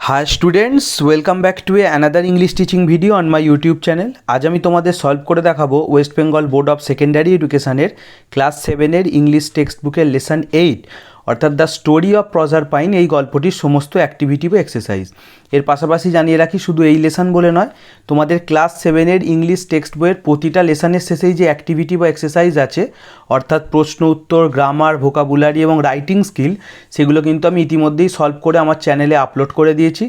High students, welcome back to another English teaching video on my YouTube channel. আজ আমি তোমাদের solve করে দেখাবো West Bengal board of secondary এডুকেশনের ক্লাস 7-এর ইংলিশ টেক্সট বুকের লেসন 8 অর্থাৎ দ্য স্টোরি অফ প্রজারপাইন এই গল্পটির সমস্ত অ্যাক্টিভিটি বা এক্সারসাইজ। এর পাশাপাশি জানিয়ে রাখি, শুধু এই লেসন বলে নয়, তোমাদের ক্লাস 7-এর ইংলিশ টেক্সট বইয়ের প্রতিটা লেসনের শেষেই যে অ্যাক্টিভিটি বা এক্সারসাইজ আছে অর্থাৎ প্রশ্ন উত্তর, গ্রামার, ভোকাবুলারি এবং রাইটিং স্কিল, সেগুলো কিন্তু আমি ইতিমধ্যেই সলভ করে আমার চ্যানেলে আপলোড করে দিয়েছি।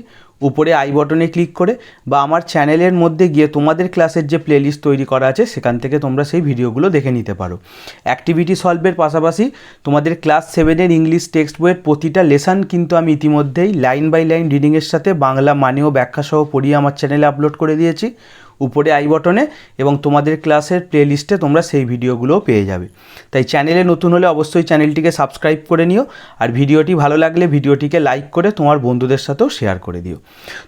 উপরে আই বটনে ক্লিক করে বা আমার চ্যানেলের মধ্যে গিয়ে তোমাদের ক্লাসের যে প্লেলিস্ট তৈরি করা আছে সেখান থেকে তোমরা সেই ভিডিওগুলো দেখে নিতে পারো। অ্যাক্টিভিটি সলভের পাশাপাশি তোমাদের ক্লাস 7-এর ইংলিশ টেক্সট বইয়ের প্রতিটা লেসন কিন্তু আমি ইতিমধ্যেই লাইন বাই লাইন রিডিংয়ের সাথে বাংলা মানে ও ব্যাখ্যা সহ পড়িয়ে আমার চ্যানেলে আপলোড করে দিয়েছি উপরে আই বটনে, এবং তোমাদের ক্লাসের প্লেলিস্টে তোমরা সেই ভিডিওগুলোও পেয়ে যাবে। তাই চ্যানেলে নতুন হলে অবশ্যই চ্যানেলটিকে সাবস্ক্রাইব করে নিও, আর ভিডিওটি ভালো লাগলে ভিডিওটিকে লাইক করে তোমার বন্ধুদের সাথেও শেয়ার করে দিও।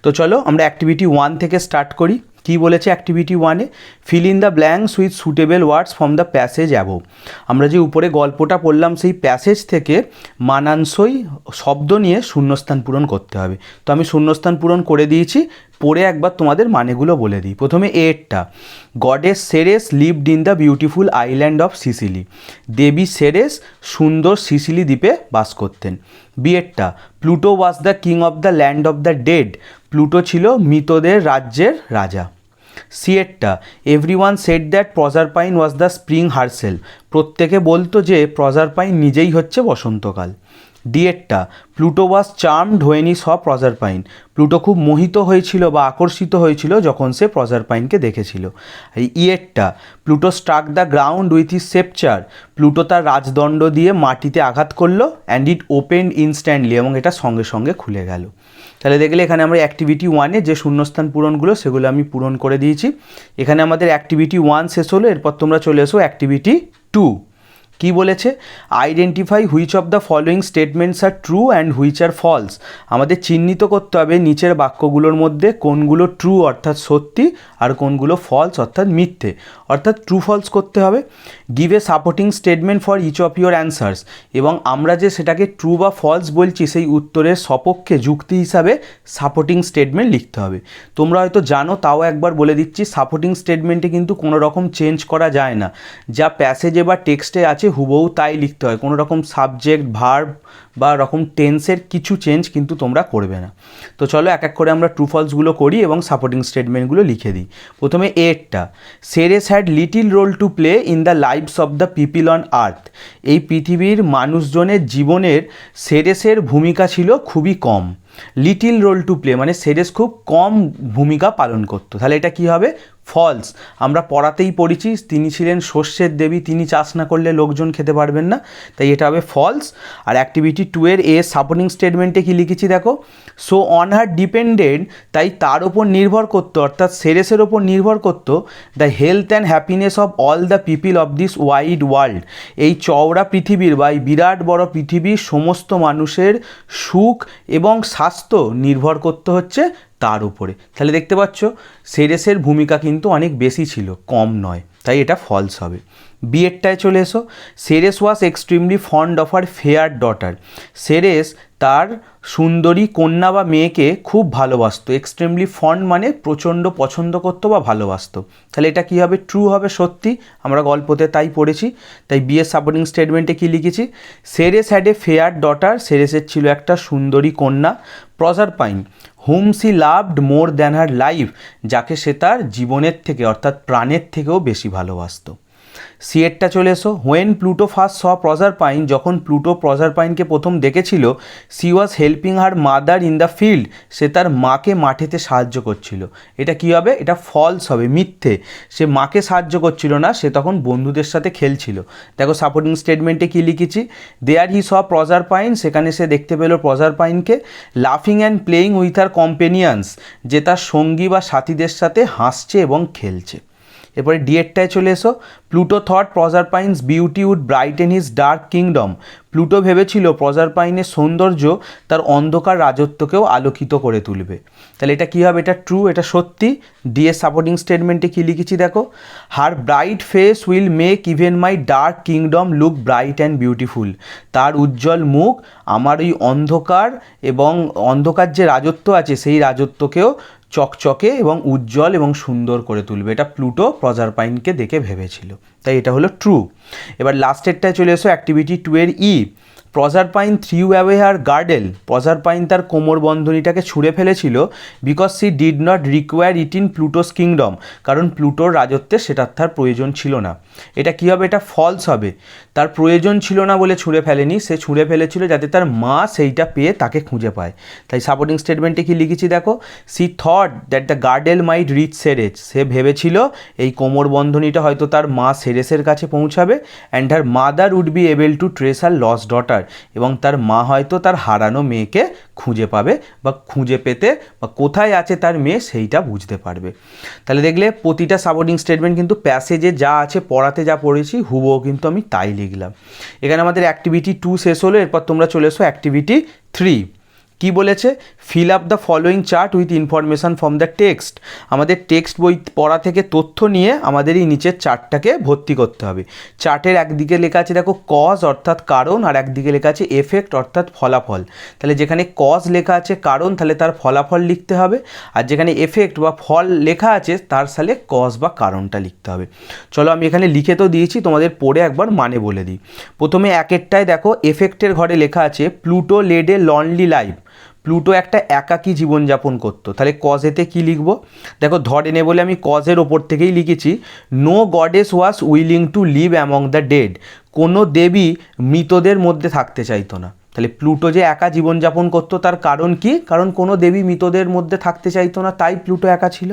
তো চলো আমরা অ্যাক্টিভিটি 1 থেকে স্টার্ট করি। কি বলেছে অ্যাক্টিভিটি 1-এ? Fill in the blanks with suitable words from the passage above. আমরা যে উপরে গল্পটা পড়লাম সেই প্যাসেজ থেকে মানানসই শব্দ নিয়ে শূন্যস্থান পূরণ করতে হবে। তো আমি শূন্যস্থান পূরণ করে দিয়েছি, পড়ে একবার তোমাদের মানেগুলো বলে দিই। প্রথমে এরটা, goddess Ceres lived in the beautiful island of Sicily. দেবী সেরেস সুন্দর সিসিলি দ্বীপে বাস করতেন। বিয়েরটা, Pluto was the king of the land of the dead. Pluto ছিল মৃতদের রাজ্যের রাজা। সিয়েরটা, everyone said that Proserpine was the spring herself. প্রত্যেকে বলতো যে প্রজারপাইন নিজেই হচ্ছে বসন্তকাল। ডিয়েরটা, Pluto was charmed when he saw Proserpine. Pluto খুব মোহিত হয়েছিল বা আকর্ষিত হয়েছিল যখন সে প্রজারপাইনকে দেখেছিল। ইয়েরটা, Pluto struck the ground with his sceptre. Pluto তার রাজদণ্ড দিয়ে মাটিতে আঘাত করলো, অ্যান্ড ইট ওপেন্ড ইনস্ট্যান্টলি, এবং এটা সঙ্গে সঙ্গে খুলে গেল। তাহলে দেখলে এখানে আমরা অ্যাক্টিভিটি 1-এ যে শূন্যস্থান পূরণগুলো সেগুলো আমি পূরণ করে দিয়েছি। এখানে আমাদের অ্যাক্টিভিটি 1 শেষ হলো, এরপর তোমরা চলে এসো অ্যাক্টিভিটি 2। কি বলেছে? Identify which of the following statements are true and which are false. আমাদের চিহ্নিত করতে হবে নিচের বাক্যগুলোর মধ্যে কোনগুলো ট্রু অর্থাৎ সত্যি আর কোনগুলো ফলস অর্থাৎ মিথ্যে, অর্থাৎ ট্রু ফলস করতে হবে। Give a supporting statement for each of your answers, এবং আমরা যে সেটাকে ট্রু বা ফলস বলছি সেই উত্তরের সপক্ষে যুক্তি হিসাবে সাপোর্টিং স্টেটমেন্ট লিখতে হবে। তোমরা হয়তো জানো, তাও একবার বলে দিচ্ছি, সাপোর্টিং স্টেটমেন্টে কিন্তু কোনো রকম চেঞ্জ করা যায় না। যা প্যাসেজে বা টেক্সটে আছে হুবহু তাই লিখতে হয়, কোনো রকম সাবজেক্ট, ভার্ব বা রকম টেন্সের কিছু চেঞ্জ কিন্তু তোমরা করবে না। তো চলো এক এক করে আমরা ট্রু ফলসগুলো করি এবং সাপোর্টিং স্টেটমেন্টগুলো লিখে দিই। প্রথমে এরটা, Ceres had little role to play in the lives of the people on earth. এই পৃথিবীর মানুষজনের জীবনের সেরেসের ভূমিকা ছিল খুবই কম। লিটিল রোল টু প্লে মানে সেরেস খুব কম ভূমিকা পালন করতো। তাহলে এটা কি হবে? ফলস। আমরা পড়াতেই পড়েছি তিনি ছিলেন শস্যের দেবী, তিনি চাষ না করলে লোকজন খেতে পারবেন না, তাই এটা হবে ফলস। আর অ্যাক্টিভিটি 2-এর সাপোর্টিং স্টেটমেন্টে কি লিখেছি দেখো, সো অন হার ডিপেন্ডেন্ট, তাই তার ওপর নির্ভর করতো অর্থাৎ সেরেসের ওপর নির্ভর করতো the health and happiness of all the people of this wide world. এই চওড়া পৃথিবীর বা এই বিরাট বড় পৃথিবীর সমস্ত মানুষের সুখ এবং স্বাস্থ্য নির্ভর করতে হচ্ছে তার উপরে। তাহলে দেখতে পাচ্ছ সেরেসের ভূমিকা কিন্তু অনেক বেশি ছিল, কম নয়, তাই এটা ফলস হবে। বিয়েরটায় চলে এসো, Ceres was extremely fond of her fair daughter. Ceres তার সুন্দরী কন্যা বা মেয়েকে খুব ভালোবাসতো। এক্সট্রিমলি ফন্ড মানে প্রচণ্ড পছন্দ করতো বা ভালোবাসতো। তাহলে এটা কি হবে? ট্রু হবে, সত্যি, আমরা গল্পতে তাই পড়েছি। তাই বিয়ের সাপোর্টিং স্টেটমেন্টে কি লিখেছি? Ceres had a fair daughter, সেরেসের ছিল একটা সুন্দরী কন্যা। Proserpine whom she loved more than her life, যাকে সে তার জীবনের থেকে অর্থাৎ প্রাণের থেকেও বেশি ভালোবাসতো। সিয়েরটা চলে এসো, when Pluto first saw Proserpine, যখন প্লুটো প্রজারপাইনকে প্রথম দেখেছিল, she was helping her mother in the field, সে তার মাকে মাঠেতে সাহায্য করছিল। এটা কি হবে? এটা ফলস হবে, মিথ্যে। সে মাকে সাহায্য করছিল না, সে তখন বন্ধুদের সাথে খেলছিল। দেখো সাপোর্টিং স্টেটমেন্টে কি লিখেছি, দেয়ার হি স প্রজারপাইন, সেখানে সে দেখতে পেল প্রজারপাইনকে, লাফিং and playing with her companions, যে তার সঙ্গী বা সাথীদের সাথে হাসছে এবং খেলছে। এরপরে ডিয়েরটায় চলে এসো, Pluto thought Proserpine's beauty would brighten his dark kingdom. Pluto ভেবেছিল প্রজারপাইনের সৌন্দর্য তার অন্ধকার রাজত্বকেও আলোকিত করে তুলবে। তাহলে এটা কী হবে? এটা ট্রু, এটা সত্যি। ডি এর সাপোর্টিং স্টেটমেন্টে কী লিখেছি দেখো, her bright face will make even my dark kingdom look bright and beautiful. তার উজ্জ্বল মুখ আমার ওই অন্ধকার যে রাজত্ব আছে সেই রাজত্বকেও চকচকে এবং উজ্জ্বল এবং সুন্দর করে তুলবে। এটা প্লুটো প্রজারপাইনকে দেখে ভেবেছিল, তাই এটা হলো ট্রু। এবার লাস্টেরটায় চলে এসো, অ্যাক্টিভিটি 2 এর E. Proserpine threw away her girdle. Proserpine তার কোমর বন্ধনীটাকে ছুঁড়ে ফেলেছিল because she did not require it in Pluto's kingdom, কারণ প্লুটোর রাজত্বে সেটার তার প্রয়োজন ছিল না। এটা কী হবে? এটা ফলস হবে। তার প্রয়োজন ছিল না বলে ছুঁড়ে ফেলেনি, সে ছুঁড়ে ফেলেছিল যাতে তার মা সেইটা পেয়ে তাকে খুঁজে পায়। তাই সাপোর্টিং স্টেটমেন্টে কি লিখেছি দেখো, she thought that the girdle might reach Ceres. সে ভেবেছিল এই কোমর বন্ধনীটা হয়তো তার মা সেরেসের কাছে পৌঁছাবে, and her mother would be able to trace her lost daughter. এবং তার মা হয়তো তার হারানো মেয়েকে খুঁজে পাবে বা খুঁজে পেতে বা কোথায় আছে তার মেয়ে সেইটা বুঝতে পারবে। তাহলে দেখলে প্রতিটা সাপোর্টিং স্টেটমেন্ট কিন্তু প্যাসেজে যা আছে, পড়াতে যা পড়েছি হুবহু কিন্তু আমি তাই লিখলাম। এখানে আমাদের অ্যাক্টিভিটি 2 শেষ হলো। এরপর তোমরা চলে এসো অ্যাক্টিভিটি 3। কি বলেছে? Fill up the following chart with information from the text. আমাদের টেক্সট বই পড়া থেকে তথ্য নিয়ে আমাদের এই নিচের চার্টটাকে ভর্তি করতে হবে। চার্টের একদিকে লেখা আছে দেখো কজ অর্থাৎ কারণ, আর একদিকে লেখা আছে এফেক্ট অর্থাৎ ফলাফল। তাহলে যেখানে কজ লেখা আছে কারণ, তাহলে তার ফলাফল লিখতে হবে, আর যেখানে এফেক্ট বা ফল লেখা আছে তার সালে কজ বা কারণটা লিখতে হবে। চলো আমি এখানে লিখে তো দিয়েছি, তোমাদের পড়ে একবার মানে বলে দিই। প্রথমে একেরটায় দেখো এফেক্টের ঘরে লেখা আছে Pluto led a lonely life. Pluto একটা একাকী জীবনযাপন করতো। তাহলে কজেতে কি লিখবো দেখো, ধরে নে বলে আমি কজের ওপর থেকেই লিখেছি no goddess was willing to live among the dead. কোনো দেবী মৃতদের মধ্যে থাকতে চাইতো না। তাহলে প্লুটো যে একা জীবনযাপন করতো তার কারণ কি? কারণ কোনো দেবী মৃতদের মধ্যে থাকতে চাইতো না, তাই প্লুটো একা ছিল।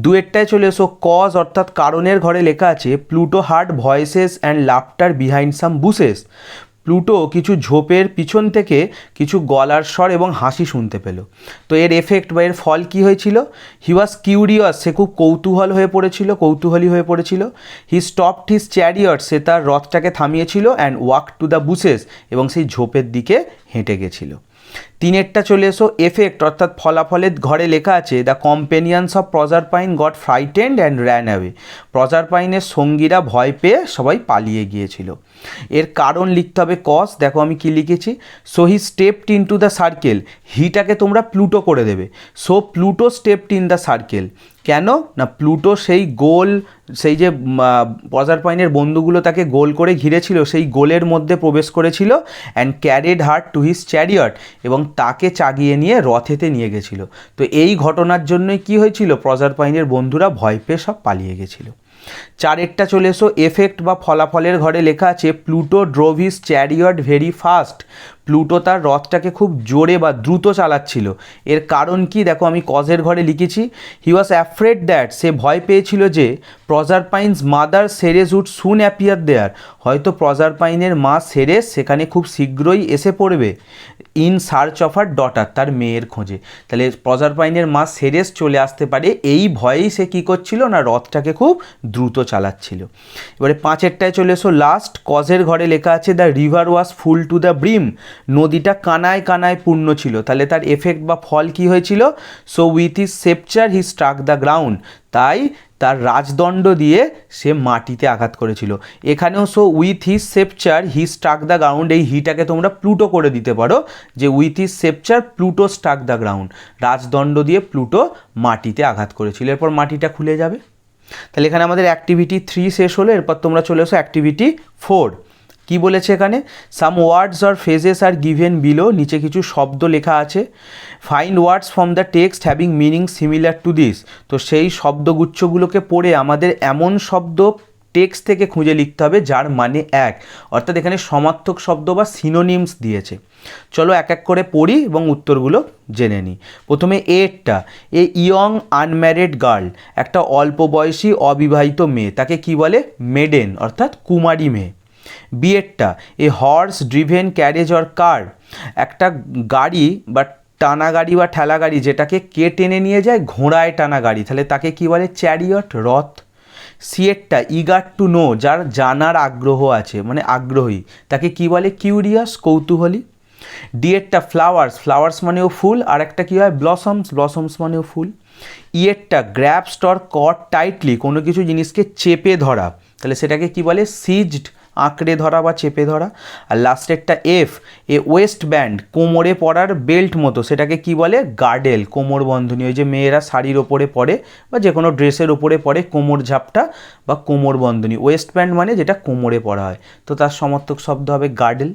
দুয়েরটায় চলে এসো কজ অর্থাৎ কারণের ঘরে লেখা আছে Pluto hard voices and laughter behind some bushes. Pluto কিছু ঝোপের পিছন থেকে কিছু গলার স্বর এবং হাসি শুনতে পেল। তো এর এফেক্ট বা এর ফল কি হয়েছিল? হি ওয়াজ কিউরিয়াস, সে খুব কৌতূহলী হয়ে পড়েছিল। হি স্টপড হিজ চ্যারিয়ট, সে তার রথটাকে থামিয়েছিল, and walk to the bushes, এবং সেই ঝোপের দিকে হেঁটে গেছিল। তিনেরটা চলে এসো এফেক্ট অর্থাৎ ফলাফলের ঘরে লেখা আছে the companions of Proserpine got frightened and ran away. প্রজারপাইনের সঙ্গীরা ভয় পেয়ে সবাই পালিয়ে গিয়েছিল। এর কারণ লিখতে হবে কজ। দেখো আমি কি লিখেছি, so he stepped into the circle. হিটাকে তোমরা প্লুটো করে দেবে। So Pluto stepped in the circle. কেন না, প্লুটো সেই যে প্রজারপাইনের বন্ধুগুলো তাকে গোল করে ঘিরেছিল, সেই গোলের মধ্যে প্রবেশ করেছিল, and carried heart to his chariot, এবং তাকে চাগিয়ে নিয়ে রথেতে নিয়ে গেছিল। তো এই ঘটনার জন্যই কি হয়েছিল, প্রজারপাইনের বন্ধুরা ভয় পেয়ে সব পালিয়ে গেছিল। চারেরটা চলে এসো এফেক্ট বা ফলাফলের ঘরে লেখা আছে Pluto drove his chariot very fast. Pluto তার রথটাকে খুব জোরে বা দ্রুত চালাচ্ছিল। এর কারণ কি দেখো আমি কজের ঘরে লিখেছি হি ওয়াজ অ্যাফ্রেড দ্যাট, সে ভয় পেয়েছিল যে Proserpine's mother Ceres would soon appear there, হয়তো প্রজারপাইনের মা সেরেস সেখানে খুব শীঘ্রই এসে পড়বে, in search of her daughter, তার মেয়ের খোঁজে। তাহলে প্রজারপাইনের মা সেরেস চলে আসতে পারে এই ভয়েই সে কী করছিল না, রথটাকে খুব দ্রুত চালাচ্ছিল। এবারে পাঁচেরটায় চলে এসো লাস্ট কজের ঘরে লেখা আছে the river was full to the brim. নদীটা কানায় কানায় পূর্ণ ছিল। তাহলে তার এফেক্ট বা ফল কি হয়েছিল, so with his sceptre he struck the ground, তাই তার রাজদণ্ড দিয়ে সে মাটিতে আঘাত করেছিল। এখানেও so with his sceptre he struck the ground, এই হিটাকে তোমরা প্লুটো করে দিতে পারো যে with his sceptre Pluto struck the ground, রাজদণ্ড দিয়ে প্লুটো মাটিতে আঘাত করেছিল। এরপর মাটিটা খুলে যাবে। তাহলে এখানে আমাদের অ্যাক্টিভিটি 3 শেষ হলো। এরপর তোমরা চলে এসো অ্যাক্টিভিটি 4। কি বলেছে এখানে, some words or phrases are given below, নিচে কিছু শব্দ লেখা আছে। Find words from the text having meaning similar to this. তো সেই শব্দগুচ্ছগুলোকে পড়ে আমাদের এমন শব্দ টেক্সট থেকে খুঁজে লিখতে হবে যার মানে এক, অর্থাৎ এখানে সমার্থক শব্দ বা সিনোনিমস দিয়েছে। চলো এক এক করে পড়ি এবং উত্তরগুলো জেনে নিই। প্রথমে এরটা, এ ইয়ং আনম্যারিড গার্ল, একটা অল্প বয়সী অবিবাহিত মেয়ে, তাকে কি বলে, মেডেন অর্থাৎ কুমারী মেয়ে। বিয়েরটা, a horse driven carriage or car, একটা গাড়ি বা টানা গাড়ি বা ঠেলা গাড়ি যেটাকে কে টেনে নিয়ে যায়, ঘোড়ায় টানা গাড়ি, তাহলে তাকে কি বলে, চ্যারিয়ট রথ। সিয়েরটা ইগার টু নো, যার জানার আগ্রহ আছে, মানে আগ্রহী, তাকে কি বলে? কিউরিয়াস, কৌতূহলী। ডিয়েরটা ফ্লাওয়ার্স, ফ্লাওয়ার্স মানেও ফুল, আর একটা কী হয়? ব্লসমস, ব্লসমস মানেও ফুল। ইয়েরটা গ্র্যাবস্ট অর কট টাইটলি, কোনো কিছু জিনিসকে চেপে ধরা, তাহলে সেটাকে কি বলে? সিজড, আঁকড়ে ধরা বা চেপে ধরা। আর লাস্টেরটা এফ, এ ওয়েস্ট ব্যান্ড, কোমরে পরার বেল্ট মতো, সেটাকে কি বলে? গার্ডেল, কোমর বন্ধনী, ওই যে মেয়েরা শাড়ির ওপরে পরে বা যে কোনো ড্রেসের ওপরে পরে কোমর ঝাপটা বা কোমর বন্ধনী। ওয়েস্ট ব্যান্ড মানে যেটা কোমরে পরা হয়, তো তার সমর্থক শব্দ হবে গার্ডেল।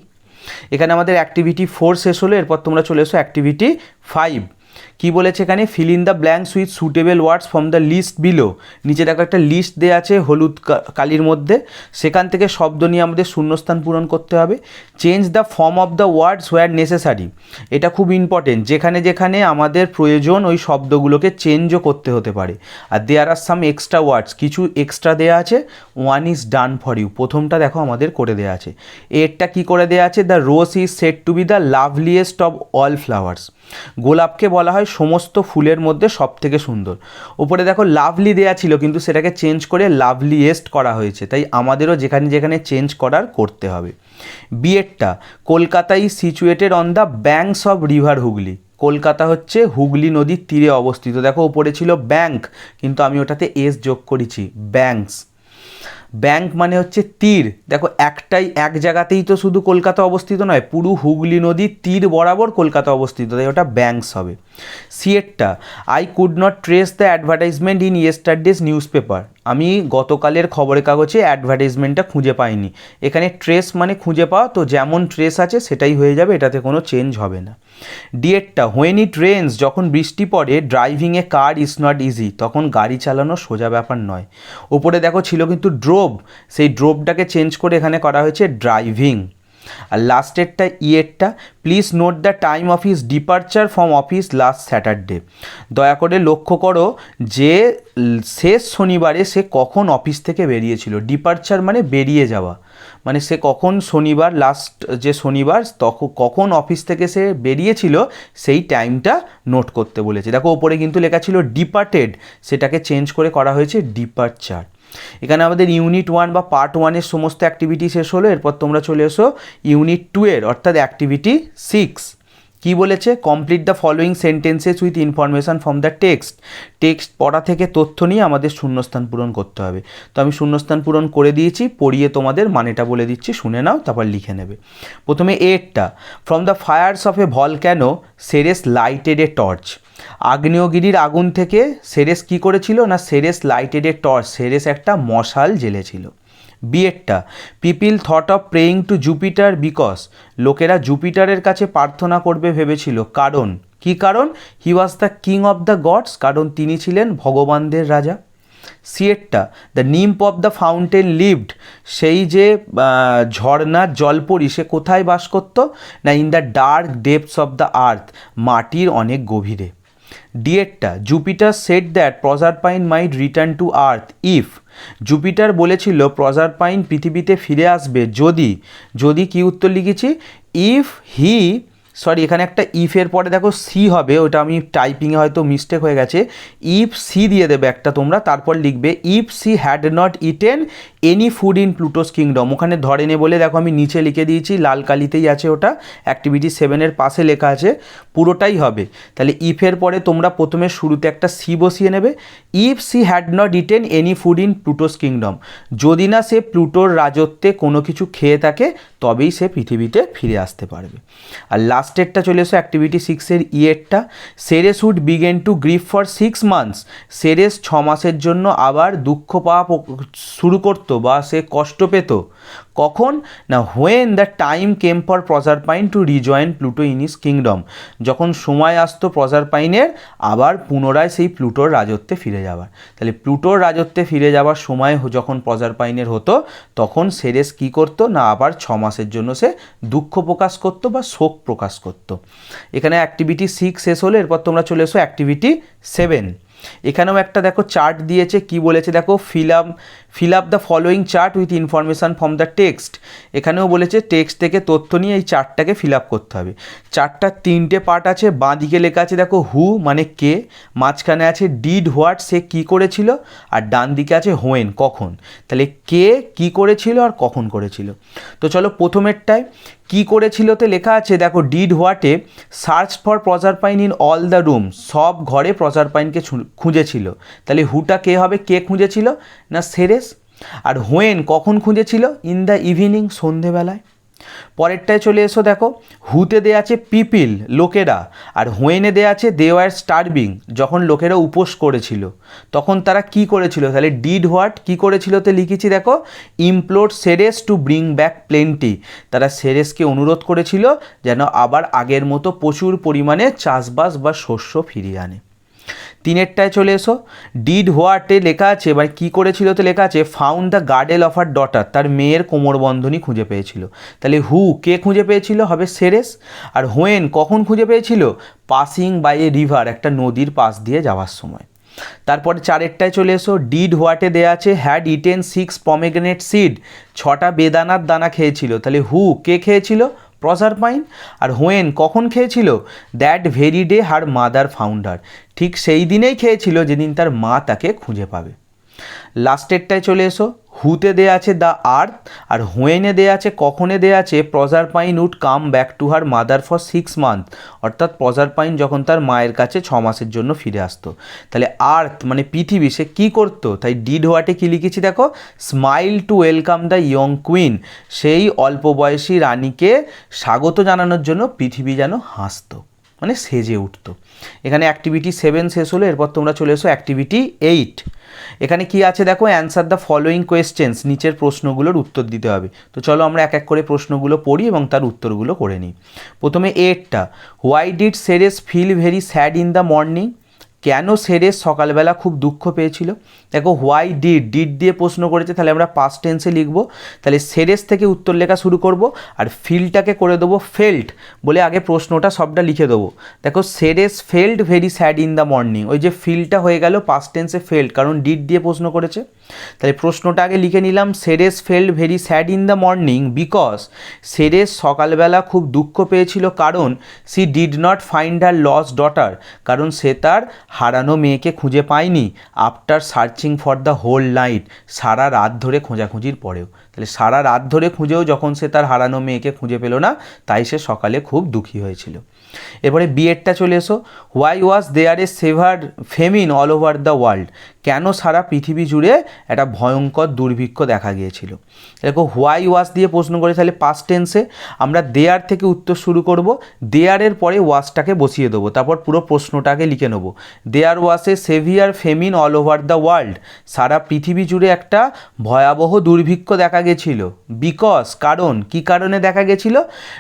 এখানে আমাদের অ্যাক্টিভিটি 4 শেষ হলো, এরপর তোমরা চলে এসো অ্যাক্টিভিটি 5। কি বলেছে এখানে? Fill in the blanks with suitable words from the list below. নিচে দেখো একটা লিস্ট দেওয়া আছে হলুদ কালির মধ্যে, সেখান থেকে শব্দ নিয়ে আমাদের শূন্যস্থান পূরণ করতে হবে। Change the form of the words where necessary, এটা খুব ইম্পর্টেন্ট, যেখানে যেখানে আমাদের প্রয়োজন ওই শব্দগুলোকে চেঞ্জও করতে হতে পারে। আর দেয়ার আর সাম এক্সট্রা ওয়ার্ডস, কিছু এক্সট্রা দেওয়া আছে। One is done for you, প্রথমটা দেখো আমাদের করে দেওয়া আছে। এরটা কি করে দেওয়া আছে? The rose is said to be the loveliest of all flowers, গোলাপকে বলা হয় সমস্ত ফুলের মধ্যে সব থেকে সুন্দর। উপরে দেখো লাভলি দেয়া ছিল, কিন্তু সেটাকে চেঞ্জ করে লাভলিয়েস্ট করা হয়েছে, তাই আমাদেরও যেখানে যেখানে চেঞ্জ করার করতে হবে। বিয়েরটা Kolkata is situated on the banks of river Hooghly, Kolkata হচ্ছে হুগলি নদীর তীরে অবস্থিত। দেখো উপরে ছিল ব্যাঙ্ক, কিন্তু আমি ওটাতে এস যোগ করেছি, ব্যাঙ্কস। ব্যাঙ্ক মানে হচ্ছে তীর, দেখো এক জায়গাতেই তো শুধু কলকাতা অবস্থিত নয়, পুরো হুগলি নদীর তীর বরাবর কলকাতা অবস্থিত, তাই ওটা ব্যাঙ্কস হবে। সিয়েরটা I could not trace the advertisement in yesterday's newspaper, আমি গতকালের খবরের কাগজে অ্যাডভার্টাইজমেন্টটা খুঁজে পাইনি। এখানে ট্রেস মানে খুঁজে পাওয়া, তো যেমন ট্রেস আছে সেটাই হয়ে যাবে, এটাতে কোনো চেঞ্জ হবে না। ডিয়েরটা হোয়েন ইট রেন্স, যখন বৃষ্টি পড়ে, driving A car is not easy, তখন গাড়ি চালানো সোজা ব্যাপার নয়। ওপরে দেখো ছিল কিন্তু ড্রোভ, সেই ড্রোভটাকে চেঞ্জ করে এখানে করা হয়েছে ড্রাইভিং। আর লাস্টেরটা ইয়েরটা please note the time of his departure from office last Saturday, দয়া করে লক্ষ্য করো যে শেষ শনিবারে সে কখন অফিস থেকে বেরিয়েছিল। ডিপারচার মানে বেরিয়ে যাওয়া, মানে সে কখন শনিবার, লাস্ট যে শনিবার তখন কখন অফিস থেকে সে বেরিয়েছিল সেই টাইমটা নোট করতে বলেছে। দেখো ওপরে কিন্তু লেখা ছিল ডিপার্টেড, সেটাকে চেঞ্জ করে করা হয়েছে ডিপারচার। এখানে আমাদের ইউনিট 1 বা পার্ট 1-এর সমস্ত অ্যাক্টিভিটি শেষ হলো, এরপর তোমরা চলে এসো ইউনিট 2-এর অর্থাৎ অ্যাক্টিভিটি 6। কি বলেছে? Complete the following sentences with information from the text, text পড়া থেকে তথ্য নিয়ে আমাদের শূন্যস্থান পূরণ করতে হবে। তো আমি শূন্যস্থান পূরণ করে দিয়েছি, পড়িয়ে তোমাদের মানেটা বলে দিচ্ছি, শুনে নাও, তারপর লিখে নেবে। প্রথমে এরটা, from the fires of a volcano Ceres lighted a torch, আগ্নেয়গিরির আগুন থেকে সেরেস কি করেছিল না, Ceres lighted a torch, Ceres একটা মশাল জ্বেলেছিল। বিয়েরটা people thought of praying to Jupiter because, লোকেরা জুপিটারের কাছে প্রার্থনা করবে ভেবেছিল, কারণ কি কারণ? He was the king of the gods, কারণ তিনি ছিলেন ভগবানদের রাজা। সিয়েরটা the nymph of the fountain lived, সেই যে ঝর্ণার জলপরি সে কোথায় বাস করত না, in the dark depths of the earth, মাটির অনেক গভীরে। ডিয়েরটা Jupiter said that Proserpine might return to earth if, Jupiter বলেছিল প্রজারপাইন পৃথিবীতে ফিরে আসবে যদি, যদি কি উত্তর লিখেছি? ইফ হি, সরি এখানে একটা ইফের পরে দেখো সি হবে, ওটা আমি টাইপিংয়ে হয়তো মিস্টেক হয়ে গেছে, ইফ সি দিয়ে দেবে একটা তোমরা, তারপর লিখবে if she had not eaten any food in Pluto's kingdom, ওখানে ধরেনে বলে দেখো আমি নিচে লিখে দিয়েছি, লাল কালিতেই আছে ওটা, অ্যাক্টিভিটি 7-এর পাশে লেখা আছে, পুরোটাই হবে। তাহলে ইফের পরে তোমরা প্রথমে শুরুতে একটা সি বসিয়ে নেবে, if she had not eaten any food in Pluto's kingdom, যদি না সে প্লুটোর রাজত্বে কোনো কিছু খেয়ে থাকে তবেই সে পৃথিবীতে ফিরে আসতে পারবে। আর লাস্টেরটা চলে এসো অ্যাক্টিভিটি 6-এর ইয়েরটা, Ceres would begin to grieve for 6 months, Ceres 6 মাসের জন্য আবার দুঃখ পাওয়া শুরু করতো বা সে কষ্ট পেত, কখন না, when the time came for Proserpine to rejoin Pluto in his kingdom, যখন সময় আসতো প্রজারপাইনের আবার পুনরায় সেই প্লুটোর রাজত্বে ফিরে যাবার। তাহলে প্লুটোর রাজত্বে ফিরে যাওয়ার সময় যখন প্রজারপাইনের হতো তখন সেরেস কি করতো না, আবার 6 মাসের জন্য সে দুঃখ প্রকাশ করতো বা শোক প্রকাশ করতো। এখানে অ্যাক্টিভিটি 6 শেষ হলে এরপর তোমরা চলে এসো অ্যাক্টিভিটি 7। এখানেও একটা দেখো চার্ট দিয়েছে, কি বলেছে দেখো, fill up the following chart with information from the text. এখানেও বলেছে টেক্সট থেকে তথ্য নিয়ে এই চার্টটাকে ফিল আপ করতে হবে। চার্টটার 3টে পার্ট আছে। বাঁ দিকে লেখা আছে দেখো হু মানে কে, মাঝখানে আছে ডিড হোয়াট সে কী করেছিল, আর ডান দিকে আছে হোয়েন কখন। তাহলে কে কী করেছিল আর কখন করেছিল। তো চলো প্রথমেরটায় কী করেছিলতে লেখা আছে দেখো did what search for Proserpine in all the room, সব ঘরে প্রজারপাইনকে খুঁজেছিল। তাহলে হুটা কে হবে, কে খুঁজেছিল না সেরেস। আর হোয়েন কখন খুঁজেছিল, ইন দ্য ইভিনিং সন্ধেবেলায়। পরেরটায় চলে এসো দেখো হুতে দেয়া আছে পিপিল লোকেরা, আর হোয়েনে দেয়া আছে দে ওয়ার স্টার্ভিং, যখন লোকেরা উপোস করেছিল তখন তারা কি করেছিল। তাহলে ডিড হোয়াট কী করেছিল তো লিখেছি দেখো implore Ceres to bring back plenty, তারা সেরেসকে অনুরোধ করেছিল যেন আবার আগের মতো প্রচুর পরিমাণে চাষবাস বা শস্য ফিরিয়ে আনে। 3এরটায় চলে এসো ডিড হোয়াটে লেখা আছে, এবার কী করেছিল তো লেখা আছে found the girdle of her daughter, তার মেয়ের কোমরবন্ধনী খুঁজে পেয়েছিল। তাহলে হু কে খুঁজে পেয়েছিল হবে সেরেস, আর হোয়েন কখন খুঁজে পেয়েছিল, পাসিং বাই এ রিভার, একটা নদীর পাশ দিয়ে যাওয়ার সময়। তারপরে 4এরটায় চলে এসো ডিড হোয়াটে দেয়া আছে হ্যাড ইটেন 6 পমেগ্রেনেট সিড, 6টা বেদানার দানা খেয়েছিল। তাহলে হু কে খেয়েছিল, প্রজারপাইন, আর হোয়েন কখন খেয়েছিল, that very day her mother founder, ঠিক সেই দিনেই খেয়েছিল যেদিন তার মা তাকে খুঁজে পাবে। লাস্টেরটায় চলে এসো হুতে দেয়া আছে দ্য আর্থ, আর হোয়েনে দেয়া আছে কখনে দেয়া আছে Proserpine would come back to her mother for 6 month, অর্থাৎ প্রজারপাইন যখন তার মায়ের কাছে 6 মাসের জন্য ফিরে আসতো। তাহলে আর্থ মানে পৃথিবী, সে কী করতো, তাই ডিড হোয়াটে কী লিখেছি দেখো smile to welcome the young queen, সেই অল্প বয়সী রানীকে স্বাগত জানানোর জন্য পৃথিবী যেন হাসতো, মানে সেজে উঠতো। এখানে অ্যাক্টিভিটি 7 শেষ হলো। এরপর তোমরা চলে এসো অ্যাক্টিভিটি 8। এখানে কি আছে দেখো অ্যান্সার দ্য ফলোয়িং কোয়েশ্চেন্স, নিচের প্রশ্নগুলোর উত্তর দিতে হবে। তো চলো আমরা এক এক করে প্রশ্নগুলো পড়ি এবং তার উত্তরগুলো করে নিই। প্রথমে এরটা, why did Ceres feel very sad in the morning, কেন সেরেস সকালবেলা খুব দুঃখ পেয়েছিল। দেখো হোয়াই ডিড দিয়ে প্রশ্ন করেছে, তাহলে আমরা পাস্ট টেন্সে লিখব। তাহলে সেরেস থেকে উত্তর লেখা শুরু করব, আর ফিলটাকে করে দেবো ফেল্ট বলে আগে প্রশ্নটা সবটা লিখে দেবো। দেখো Ceres felt very sad in the morning, ওই যে ফিলটা হয়ে গেল পাস্ট টেন্সে ফেল্ট, কারণ ডিড দিয়ে প্রশ্ন করেছে। তাহলে প্রশ্নটা আগে লিখে নিলাম, Ceres felt very sad in the morning because, Ceres সকালবেলা খুব দুঃখ পেয়েছিল কারণ she did not find her lost daughter, কারণ সে তার হারানো মেয়েকে খুঁজে পায়নি। After searching for the whole night, সারা রাত ধরে খোঁজাখুঁজির পরেও, তাহলে সারা রাত ধরে খুঁজেও যখন সে তার হারানো মেয়েকে খুঁজে পেল না, তাই সে সকালে খুব দুঃখী হয়েছিল। এরপরে বিয়েরটা চলে এসো, why was there a severe famine all over the world, কেন সারা পৃথিবী জুড়ে একটা ভয়ঙ্কর দুর্ভিক্ষ দেখা গিয়েছিল। দেখো হোয়াই ওয়াজ দিয়ে প্রশ্ন করে, তাহলে পাস্ট টেন্সে আমরা দেয়ার থেকে উত্তর শুরু করব, দেয়ারের পরে ওয়াজটাকে বসিয়ে দেবো, তারপর পুরো প্রশ্নটাকে লিখে নেব। There was a severe famine all over the world, সারা পৃথিবী জুড়ে একটা ভয়াবহ দুর্ভিক্ষ দেখা গেছিল। বিকজ কারণ, কি কারণে দেখা গেছিল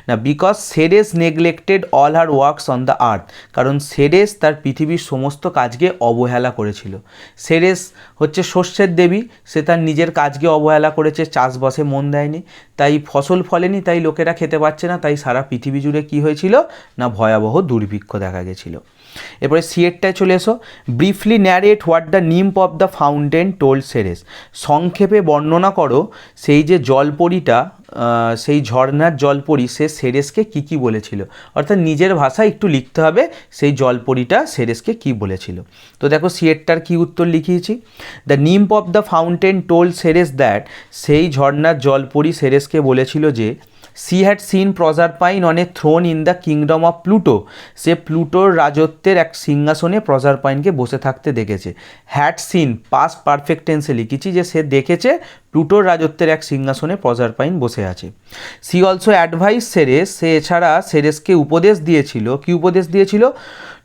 না, because Ceres neglected all her works on the earth, কারণ সেরেস তার পৃথিবীর সমস্ত কাজকে অবহেলা করেছিল। সেরেস হচ্ছে শস্যের দেবী, সে তার নিজের কাজকে অবহেলা করেছে, চাষবাসে মন দেয়নি, তাই ফসল ফলেনি, তাই লোকেরা খেতে পারছে না, তাই সারা পৃথিবী জুড়ে কী হয়েছিল না ভয়াবহ দুর্ভিক্ষ দেখা গেছিল। এরপরে সিয়েরটায় চলে এসো, briefly narrate what the nymph of the fountain told Ceres, সংক্ষেপে বর্ণনা করো সেই যে জলপরীটা, সেই ঝর্ণার জলপরী সে সেরেসকে কী কী বলেছিল, অর্থাৎ নিজের ভাষায় একটু লিখতে হবে সেই জলপরীটা সেরেসকে কী বলেছিল। তো দেখো সিয়েরটার কী উত্তর লিখিয়েছি, the nymph of the fountain told Ceres that, সেই ঝর্ণার জলপরী সেরেসকে বলেছিল যে she had seen Proserpine on a throne in the kingdom of Pluto, সে প্লুটোর রাজত্বের এক সিংহাসনে প্রজারপাইনকে বসে থাকতে দেখেছে। হ্যাড সিন পাস্ট পারফেক্ট টেন্সে লিখেছি যে সে দেখেছে প্লুটোর রাজত্বের এক সিংহাসনে প্রজারপাইন বসে আছে। সি অলসো অ্যাডভাইস সেরেস, সে এছাড়া সেরেসকে উপদেশ দিয়েছিল, কি উপদেশ দিয়েছিল,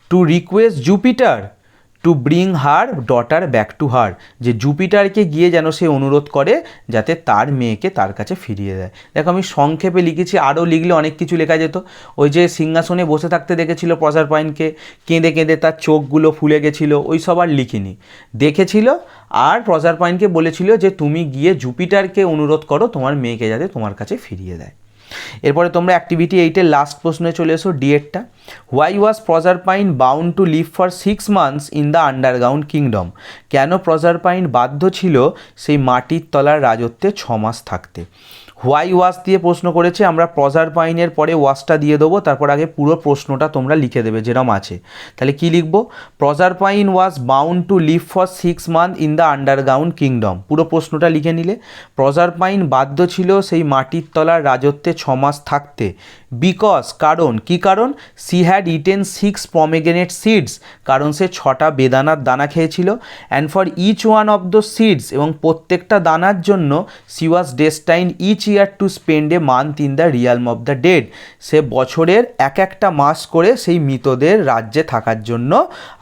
to request Jupiter to bring her daughter back to হার, যে জুপিটারকে গিয়ে যেন সে অনুরোধ করে যাতে তার মেয়েকে তার কাছে ফিরিয়ে দেয়। দেখো আমি সংক্ষেপে লিখেছি, আরও লিখলে অনেক কিছু লেখা যেত। ওই যে সিংহাসনে বসে থাকতে দেখেছিল প্রজারপাইনকে, কেঁদে কেঁদে তার চোখগুলো ফুলে গেছিলো, ওই সব আর লিখিনি, দেখেছিল আর প্রজারপাইনকে বলেছিল যে তুমি গিয়ে জুপিটারকে অনুরোধ করো তোমার মেয়েকে যাতে তোমার কাছে ফিরিয়ে দেয়। এরপরে তোমরা অ্যাক্টিভিটি 8-এর লাস্ট প্রশ্নে চলে এসো, ডিএডটা। Why was Proserpine bound to live for 6 months in the underground kingdom? কেন প্রজারপাইন বাধ্য ছিল সেই মাটির তলার রাজত্বে 6 মাস থাকতে? হোয়াই ওয়াজ দিয়ে প্রশ্ন করেছে, আমরা প্রজারপাইনের পরে ওয়াজটা দিয়ে দেবো, তারপর আগে পুরো প্রশ্নটা তোমরা লিখে দেবে যেরকম আছে। তাহলে কি লিখবো? Proserpine was bound to live for 6 month in the underground kingdom, পুরো প্রশ্নটা লিখে নিলে। প্রজারপাইন বাধ্য ছিল সেই মাটির তলার রাজত্বে 6 মাস থাকতে। বিকজ, কারণ, কি কারণ? She had eaten 6 pomegranate seeds, কারণ সে 6টা বেদানার দানা খেয়েছিল। And for each one of the seeds, এবং প্রত্যেকটা দানার জন্য she was destine each year to spend a month in the realm of the dead, সে বছরের একটা মাস করে সেই মৃতদের রাজ্যে থাকার জন্য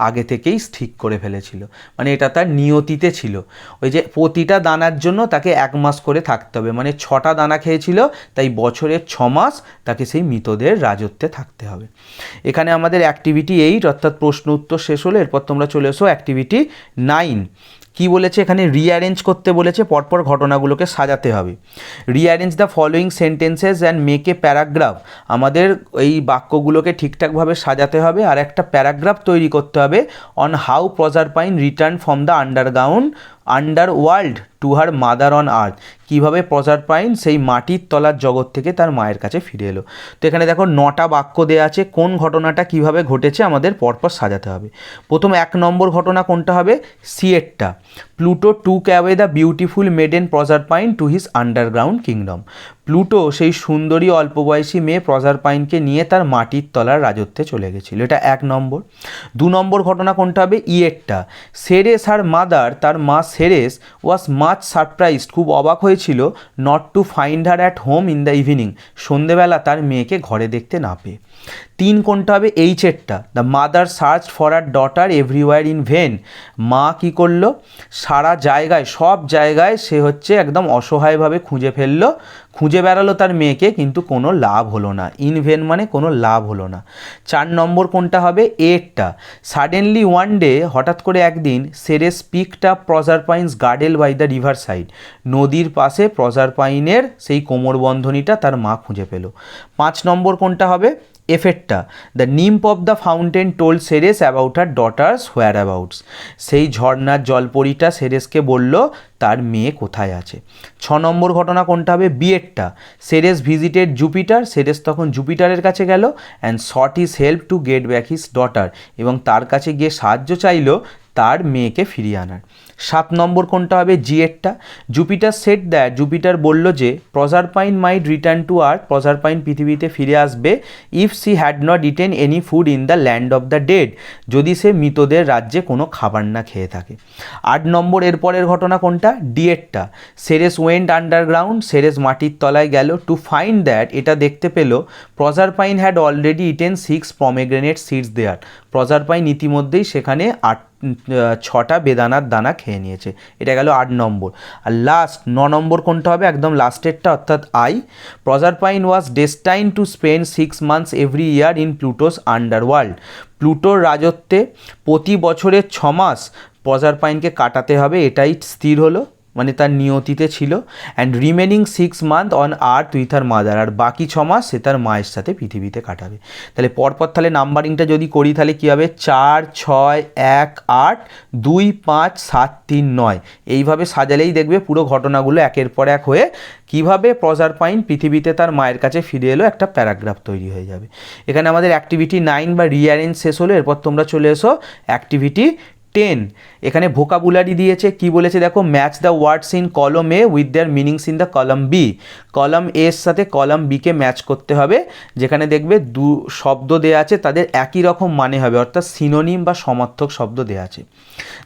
আগে থেকেই ঠিক করে ফেলেছিল। মানে এটা তার নিয়তিতে ছিল, ওই যে প্রতিটা দানার জন্য তাকে 1 মাস করে থাকতে হবে, মানে 6টা দানা খেয়েছিল, তাই বছরের 6 মাস তাকে সেই মৃতদের রাজত্বে থাকতে হবে। এখানে আমাদের অ্যাক্টিভিটি 8 অর্থাৎ প্রশ্ন উত্তর শেষ হলো। এরপর তোমরা চলে এসো অ্যাক্টিভিটি 9। কি বলেছে এখানে? রিঅ্যারেঞ্জ করতে বলেছে, পরপর ঘটনাগুলোকে সাজাতে হবে। Rearrange the following sentences and make a paragraph, আমাদের এই বাক্যগুলোকে ঠিকঠাকভাবে সাজাতে হবে আর একটা প্যারাগ্রাফ তৈরি করতে হবে on how Proserpine return from the underworld to her mother on earth, কীভাবে প্রজারপাইন সেই মাটির তলার জগৎ থেকে তার মায়ের কাছে ফিরে এলো। তো এখানে দেখো 9টা বাক্য দেওয়া আছে, কোন ঘটনাটা কিভাবে ঘটেছে আমাদের পরপর সাজাতে হবে। প্রথম 1 নম্বর ঘটনা কোনটা হবে? সিয়েরটা। Pluto took away the beautiful maiden Proserpine to his underground kingdom, Pluto সেই সুন্দরী অল্পবয়সী মেয়ে প্রজারপাইনকে নিয়ে তার মাটির তলার রাজত্বে চলে গেছিল, এটা 1 নম্বর। 2 নম্বর ঘটনা কোনটা হবে? ইয়েরটা। সেরেস আর মাদার, তার মা সেরেস ওয়াজ মাচ সারপ্রাইজড, খুব অবাক হয়েছিল, not to find her at home in the evening, সন্ধেবেলা তার মেয়েকে ঘরে দেখতে না পেয়ে। 3 কোনটা হবে? এইচেরটা। The mother search for her daughter everywhere in vain, মা কি করলো? সারা জায়গায়, সব জায়গায় সে হচ্ছে একদম অসহায়ভাবে খুঁজে বেড়ালো তার মেয়েকে, কিন্তু কোনো লাভ হলো না। ইন ভেন মানে কোনো লাভ হলো না। 4 নম্বর কোনটা হবে? এরটা। সাডেনলি ওয়ান ডে, হঠাৎ করে একদিন, Ceres picked up Proserpine's girdle by the river side, নদীর পাশে প্রজারপাইনের সেই কোমরবন্ধনীটা তার মা খুঁজে পেল। 5 নম্বর কোনটা হবে? এফেক্টটা। The nymph of the fountain told Ceres about her daughter's whereabouts, সেই ঝর্নার জলপরীটা সেরেসকে বলল তার মেয়ে কোথায় আছে। 6 নম্বর ঘটনা কোনটা হবে? বিয়েরটা। সেরেস ভিজিটেড জুপিটার, সেরেস তখন জুপিটারের কাছে গেল, and thought his help to get back his daughter, এবং তার কাছে গিয়ে সাহায্য চাইল তার মেয়েকে ফিরিয়ে আনার। 7 নম্বর কোনটা হবে? জিয়েরটা। জুপিটার সেড দ্যাট, জুপিটার বলল যে প্রজারপাইন মাইট রিটার্ন টু আর্থ, প্রজারপাইন পৃথিবীতে ফিরে আসবে, if she had not eaten any food in the land of the dead, যদি সে মৃতদের রাজ্যে কোনো খাবার না খেয়ে থাকে। 8 নম্বর এরপরের ঘটনা কোনটা? ডিয়েরটা। সেরেস ওয়েন্ট আন্ডারগ্রাউন্ড, সেরেস মাটির তলায় গেল, টু ফাইন্ড দ্যাট, এটা দেখতে পেল, প্রজারপাইন had already eaten 6 pomegranate seeds দেয়ার, প্রজারপাইন ইতিমধ্যেই সেখানে 6টা বেদানার দানা খেয়ে নিয়েছে। এটা গেল 8 নম্বর। আর লাস্ট 9 নম্বর কোনটা হবে? একদম লাস্টেরটা অর্থাৎ I. Proserpine was destine to spend 6 months every year in Pluto's underworld, প্লুটোর রাজত্বে প্রতি বছরের 6 মাস প্রজারপাইনকে কাটাতে হবে, এটাই স্থির হলো, মানে তার নিয়তিতে ছিল। And remaining 6 month on earth with her mother, আর বাকি 6 মাস সে তার মায়ের সাথে পৃথিবীতে কাটাবে। তাহলে পরপর তাহলে নাম্বারিংটা যদি করি তাহলে কী হবে? 4, 6, 1, 8, 2, 5, 7, 3, 9, এইভাবে সাজালেই দেখবে পুরো ঘটনাগুলো একের পর এক হয়ে কীভাবে প্রজারপাইন পৃথিবীতে তার মায়ের কাছে ফিরে এলো একটা প্যারাগ্রাফ তৈরি হয়ে যাবে। এখানে আমাদের অ্যাক্টিভিটি 9 বা রিঅ্যারেঞ্জ শেষ হলো। এরপর তোমরা চলে এসো অ্যাক্টিভিটি 10। এখানে ভোকাবুলারি দিয়েছে, কি বলেছে দেখো? ম্যাচ দ্য ওয়ার্ডস ইন কলম A with their meanings in the কলম বি, কলম এর সাথে কলম বিকে ম্যাচ করতে হবে। যেখানে দেখবে 2 শব্দ দেওয়া আছে, তাদের একই রকম মানে হবে, অর্থাৎ সিনোনিম বা সমার্থক শব্দ দেওয়া আছে।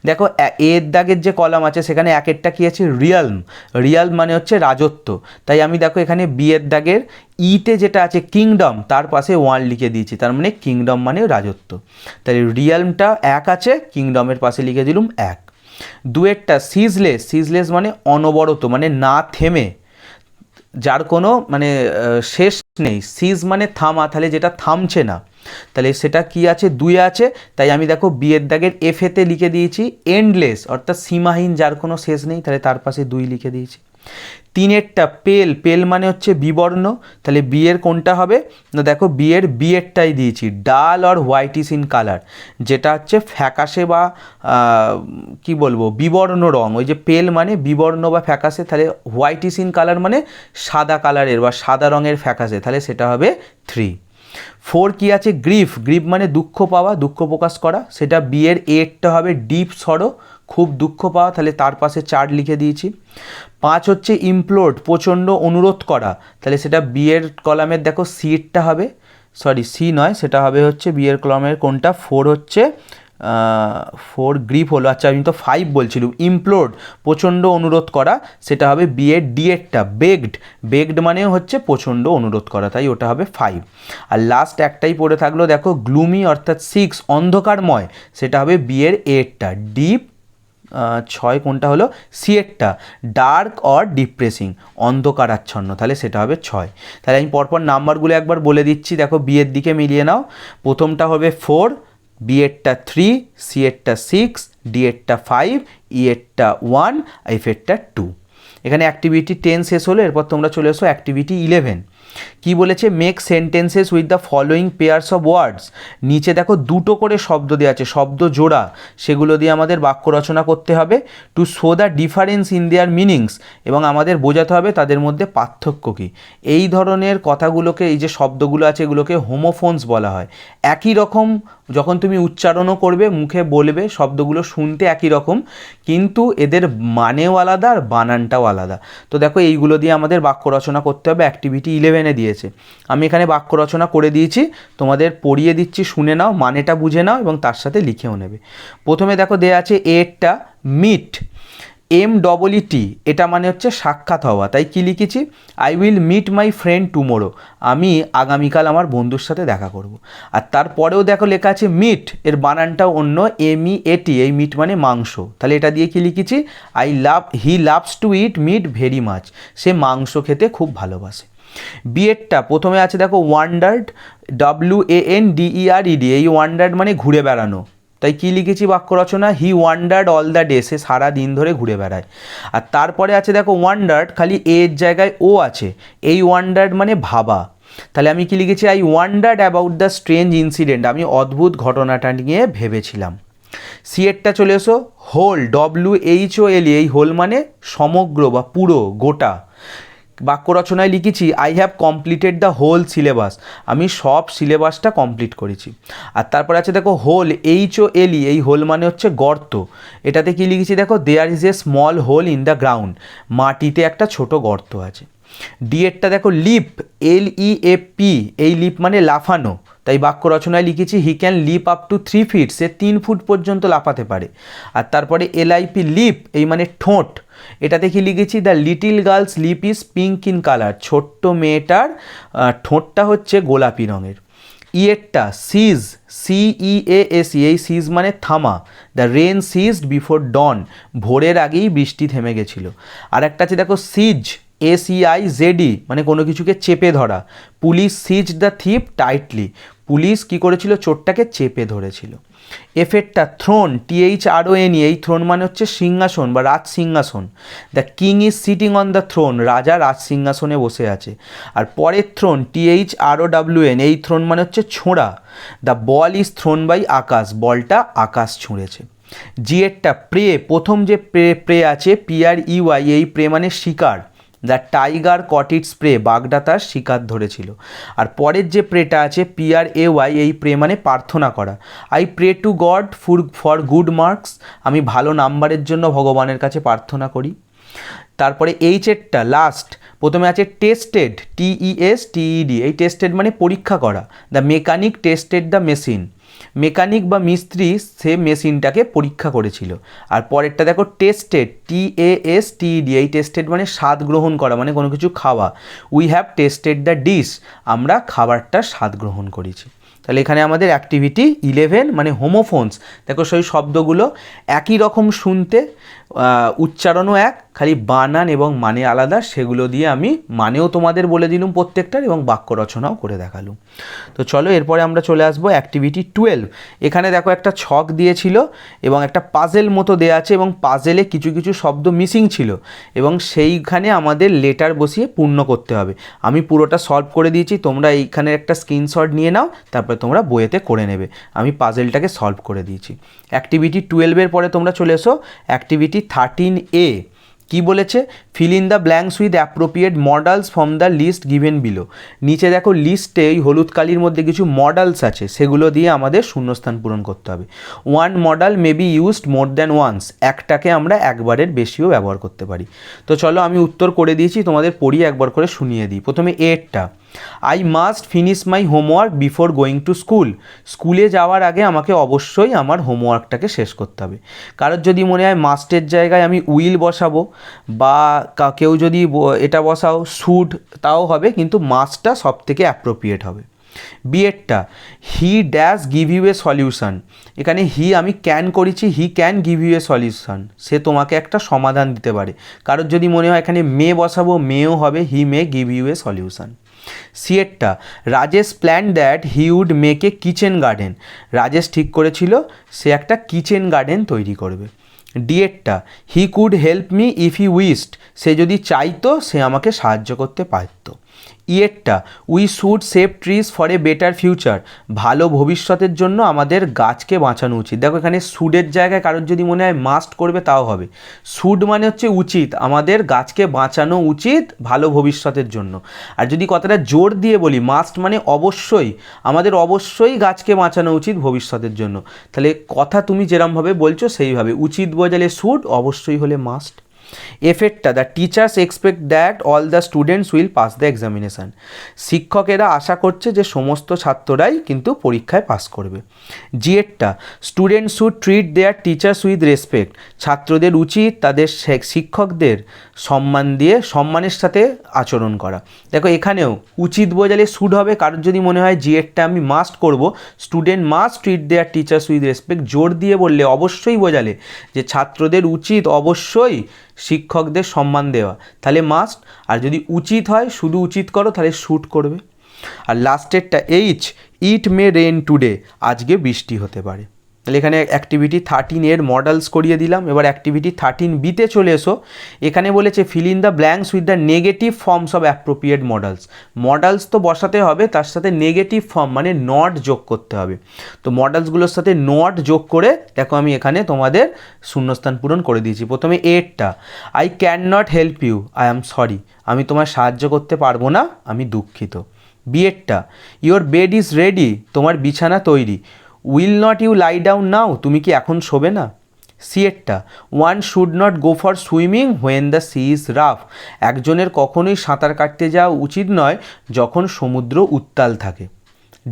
দেখো এর দাগের যে কলম আছে সেখানে একেরটা কী আছে? রিয়ালম, রিয়াল মানে হচ্ছে রাজত্ব, তাই আমি দেখো এখানে বি এর দাগের ইতে যেটা আছে কিংডম, তার পাশে 1 লিখে দিয়েছি, তার মানে কিংডম মানে রাজত্ব। তাহলে রিয়ালমটা 1 আছে, কিংডমের পাশে লিখে দিলাম 1। 2এরটা সিজলেস, সিজলেস মানে অনবরত, মানে না থেমে, যার কোনো মানে শেষ নেই। সিজ মানে থামা, তাহলে যেটা থামছে না, তাহলে সেটা কি আছে? 2 আছে, তাই আমি দেখো বি এর দাগের এফেতে লিখে দিয়েছি এন্ডলেস, অর্থাৎ সীমাহীন, যার কোনো শেষ নেই, তাহলে তার পাশে 2 লিখে দিয়েছি। তিনেরটা পেল, পেল মানে হচ্ছে বিবর্ণ, তাহলে বি এর কোনটা হবে না, দেখো বি এর বিয়েরটাই দিয়েছি, ডাল অর হোয়াইটিস ইন কালার, যেটা হচ্ছে ফ্যাকাশে বা কি বলবো বিবর্ণ রং, ওই যে পেল মানে বিবর্ণ বা ফ্যাকাশে, তাহলে হোয়াইটিস ইন কালার মানে সাদা কালারের বা সাদা রঙের ফ্যাকাশে, তাহলে সেটা হবে 3। 4 কি আছে, গ্রিফ, গ্রিফ মানে দুঃখ পাওয়া, দুঃখ প্রকাশ করা, সেটা বি এর এরটা হবে ডিপ সরো, খুব দুঃখ পাওয়া, তাহলে তার পাশে 4 লিখে দিয়েছি। 5 হচ্ছে ইমপ্লোড, প্রচণ্ড অনুরোধ করা, তাহলে সেটা বি এর কলামের দেখো সিটটা হবে, সরি সি নয়, সেটা হবে হচ্ছে বি এর কলামের কোনটা, 4 হচ্ছে 4 গ্রিপ হলো, আচ্ছা আমি তো 5 বলছিলাম, ইমপ্লোড প্রচণ্ড অনুরোধ করা, সেটা হবে বি এর ডি এরটা বেগড, বেগড মানে হচ্ছে প্রচণ্ড অনুরোধ করা, তাই ওটা হবে 5। আর লাস্ট একটাই পড়ে থাকলো দেখো গ্লুমি অর্থাৎ 6 অন্ধকারময়, সেটা হবে বি এর এরটা ডিপ, 6 কোনটা হলো সি এরটা ডার্ক অর ডিপ্রেসিং অন্ধকারাচ্ছন্ন, তাহলে সেটা হবে 6। তাহলে আমি পরপর নাম্বারগুলো একবার বলে দিচ্ছি, দেখো বি এর দিকে মিলিয়ে নাও, প্রথমটা হবে 4, বি এরটা 3, সি এরটা 6, ডি এরটা 5, ই এরটা 1, এফ এরটা 2। এখানে অ্যাক্টিভিটি 10 শেষ হলো, এরপর তোমরা চলে এসো অ্যাক্টিভিটি 11। কি বলেছে, make sentences with the following pairs of words, নিচে দেখো দুটো করে শব্দ দেওয়া আছে, শব্দ জোড়া, সেগুলো দিয়ে আমাদের বাক্য রচনা করতে হবে, to show the difference in their meanings, এবং আমাদের বোঝাতে হবে তাদের মধ্যে পার্থক্য কী। এই ধরনের কথাগুলোকে, এই যে শব্দগুলো আছে এগুলোকে হোমোফোনস বলা হয়। একই রকম যখন তুমি উচ্চারণও করবে, মুখে বলবে, শব্দগুলো শুনতে একই রকম, কিন্তু এদের মানেও আলাদা আর বানানটাও আলাদা। তো দেখো এইগুলো দিয়ে আমাদের বাক্য রচনা করতে হবে, অ্যাক্টিভিটি 11-এ দিয়েছে। আমি এখানে বাক্য রচনা করে দিয়েছি, তোমাদের পড়িয়ে দিচ্ছি, শুনে নাও, মানেটা বুঝে নাও এবং তার সাথে লিখেও নেবে। প্রথমে দেখো দেয়া আছে এরটা মিট, MEET, এটা মানে হচ্ছে সাক্ষাৎ হওয়া, তাই কি লিখেছি, I will meet my friend tomorrow, আমি আগামীকাল আমার বন্ধুর সাথে দেখা করব। আর তারপরেও দেখো লেখা আছে মিট, এর বানানটাও অন্য, MEAT, এই মিট মানে মাংস, তাহলে এটা দিয়ে কি লিখেছি, he loves to eat meat very much, সে মাংস খেতে খুব ভালোবাসে। বিএডটা প্রথমে আছে দেখো ওয়ান্ডার্ড, WANDERED, এই ওয়ান্ডার্ড মানে ঘুরে বেড়ানো, তাই কি লিখেছি বাক্য রচনা, হি ওয়ান্ডার্ড অল দ্য ডে, সে সারা দিন ধরে ঘুরে বেড়ায়। আর তারপরে আছে দেখো ওয়ান্ডার্ড, খালি এর জায়গায় ও আছে, এই ওয়ান্ডার্ড মানে ভাবা, তাহলে আমি কি লিখেছি, I wandered about the strange incident, আমি অদ্ভুত ঘটনাটা নিয়ে ভেবেছিলাম। সি এরটা চলে এসো হোল, WHOLE, এই হোল মানে সমগ্র বা পুরো গোটা। বাক্য রচনায় লিখেছি I have completed the whole syllabus, আমি সব সিলেবাসটা কমপ্লিট করেছি। আর তারপর আছে দেখো হোল, HOLE, এই হোল মানে হচ্ছে গর্ত, এটাতে কি লিখেছি দেখো, there is a small hole in the ground, মাটিতে একটা ছোট গর্ত আছে। ডি এরটা দেখো লিপ, LEAP, এই লিপ মানে লাফানো, তাই বাক্য রচনায় লিখেছি he can leap up to 3 feet, সে 3 ফুট পর্যন্ত লাফাতে পারে। আর তারপরে LIP লিপ, এই মানে ঠোঁট, এটাতে কি লিখেছি, the little girl's lip is pink in colour, ছোট্ট মেয়েটার ঠোঁটটা হচ্ছে গোলাপি রঙের। ইয়েরটা সিজ, CEASE, এই সিজ মানে থামা, দ্য রেন সিজড বিফোর ডন, ভোরের আগেই বৃষ্টি থেমে গেছিল। আর একটা আছে দেখো সিজ, SEIZD, মানে কোনো কিছুকে চেপে ধরা, police seize the thief tightly, police কি করেছিল, চোরটাকে চেপে ধরেছিল। এফেরটা থ্রোন, THRONE, এই থ্রোন মানে হচ্ছে সিংহাসন বা রাজ সিংহাসন, the king is sitting on the throne, রাজা রাজ সিংহাসনে বসে আছে। আর পরের থ্রোন THROWN, এই থ্রোন মানে হচ্ছে ছোঁড়া, the ball is thrown by Akash, বলটা আকাশ ছুঁড়েছে। জি এরটা প্রে, প্রথম যে প্রে আছে PREY, এই প্রে মানে শিকার, the tiger caught its prey, বাঘটা তার শিকার ধরেছিল। আর পরের যে প্রেটা আছে PRAY, এই প্রে মানে প্রার্থনা করা, I pray to God for good marks, আমি ভালো নাম্বারের জন্য ভগবানের কাছে প্রার্থনা করি। তারপরে এইচেরটা লাস্ট, প্রথমে আছে টেস্টেড, TESTED, এই টেস্টেড মানে পরীক্ষা করা, the mechanic tested the machine, mechanic বা মিস্ত্রি সে মেশিনটাকে পরীক্ষা করেছিল। আর পরেরটা দেখো টেস্টেড, TASTED, এই টেস্টেড মানে স্বাদ গ্রহণ করা, মানে কোনো কিছু খাওয়া, we have tested the dish, আমরা খাবারটা স্বাদ গ্রহণ করেছি। তাহলে এখানে আমাদের অ্যাক্টিভিটি 11 মানে হোমোফোনস, দেখো সেই শব্দগুলো একই রকম শুনতে, উচ্চারণও এক, খালি বানান এবং মানে আলাদা, সেগুলো দিয়ে আমি মানেও তোমাদের বলে দিলাম প্রত্যেকটার এবং বাক্য রচনাও করে দেখালুম। তো চলো এরপরে আমরা চলে আসবো অ্যাক্টিভিটি 12। এখানে দেখো একটা ছক দিয়েছিল এবং একটা পাজেল মতো দেওয়া আছে এবং পাজেলে কিছু কিছু শব্দ মিসিং ছিল এবং সেইখানে আমাদের লেটার বসিয়ে পূর্ণ করতে হবে। আমি পুরোটা সলভ করে দিয়েছি, তোমরা এইখানে একটা স্ক্রিনশট নিয়ে নাও, তারপরে তোমরা বইয়েতে করে নেবে। আমি পাজেলটাকে সলভ করে দিয়েছি। অ্যাক্টিভিটি 12-এর পরে তোমরা চলে এসো অ্যাক্টিভিটি 13A। কি বলেছে? Fill in the blanks with appropriate modals from the list given below. নিচে দেখো লিস্টে এই হলুদ কালির মধ্যে কিছু মডেলস আছে, সেগুলো দিয়ে আমাদের শূন্যস্থান পূরণ করতে হবে। One modal may be used more than once. একটাকে আমরা একবারের বেশিও ব্যবহার করতে পারি। তো চলো আমি উত্তর করে দিয়েছি, তোমাদের পড়িয়ে একবার করে শুনিয়ে দিই। প্রথমে এরটা, I must finish my homework before going to school. স্কুলে যাওয়ার আগে আমাকে অবশ্যই আমার হোমওয়ার্কটাকে শেষ করতে হবে। কারোর যদি মনে হয় মাস্টের জায়গায় আমি উইল বসাবো বা কেউ যদি এটা বসাও শুড, তাও হবে, কিন্তু মাস্টটা সব থেকে অ্যাপ্রোপ্রিয়েট হবে। বিয়েরটা, he dash give you a solution. এখানে হি আমি ক্যান করেছি, he can give you a solution, সে তোমাকে একটা সমাধান দিতে পারে। কারোর যদি মনে হয় এখানে মে বসাবো, মেও হবে, he may give you a solution. সিয়েরটা, Rajesh plan that he would make a kitchen garden. Rajesh ঠিক করেছিল সে একটা কিচেন গার্ডেন তৈরি করবে। ডিয়েরটা, he could help me if he wished. সে যদি চাইতো সে আমাকে সাহায্য করতে পারত। ইয়েরটা, we should save trees for a better future. ভালো ভবিষ্যতের জন্য আমাদের গাছকে বাঁচানো উচিত। দেখো এখানে শুডের জায়গায় কারোর যদি মনে হয় মাস্ট করবে তাও হবে। শুড মানে হচ্ছে উচিত, আমাদের গাছকে বাঁচানো উচিত ভালো ভবিষ্যতের জন্য। আর যদি কথাটা জোর দিয়ে বলি, মাস্ট মানে অবশ্যই, আমাদের অবশ্যই গাছকে বাঁচানো উচিত ভবিষ্যতের জন্য। তাহলে কথা তুমি যেরমভাবে বলছো সেইভাবে, উচিত বোঝালে শুড, অবশ্যই হলে মাস্ট। এফেক্টটা, the teachers expect that all the students will pass the examination. শিক্ষকেরা আশা করছে যে সমস্ত ছাত্ররাই কিন্তু পরীক্ষায় পাস করবে। জিএরটা, students should treat their teachers with respect. ছাত্রদের উচিত তাদের শিক্ষকদের সম্মান দিয়ে সম্মানের সাথে আচরণ করা। দেখো এখানেও উচিত বোঝালে শুড হবে। কারোর যদি মনে হয় জিএরটা আমি মাস্ট করব, student must treat their teachers with respect, জোর দিয়ে বললে অবশ্যই বোঝালে যে ছাত্রদের উচিত অবশ্যই শিক্ষকদের সম্মান দেওয়া, তাহলে মাস্ট। আর যদি উচিত হয়, শুধু উচিত করো, তাহলে শুড করবে। আর লাস্টেরটা এইচ, ইট মে রেন টুডে। আজকে বৃষ্টি হতে পারে। তাহলে এখানে অ্যাক্টিভিটি 13-এর মডেলস করিয়ে দিলাম। এবার অ্যাক্টিভিটি 13B-তে চলে এসো। এখানে বলেছে fill in the blanks with the negative forms of appropriate modals. Modals তো বসাতে হবে, তার সাথে নেগেটিভ ফর্ম মানে নট যোগ করতে হবে। তো মডেলসগুলোর সাথে নট যোগ করে দেখো আমি এখানে তোমাদের শূন্যস্থান পূরণ করে দিয়েছি। প্রথমে এরটা, I can not help you, I am sorry. আমি তোমার সাহায্য করতে পারবো না, আমি দুঃখিত। বিয়েরটা, ইয়োর বেড ইজ রেডি। তোমার বিছানা তৈরি। Will not you lie down now. তুমি কি এখন শোবে না? সিয়েরটা, one should not go for swimming when the sea is rough. একজনের কখনোই সাঁতার কাটতে যাওয়া উচিত নয় যখন সমুদ্র উত্তাল থাকে।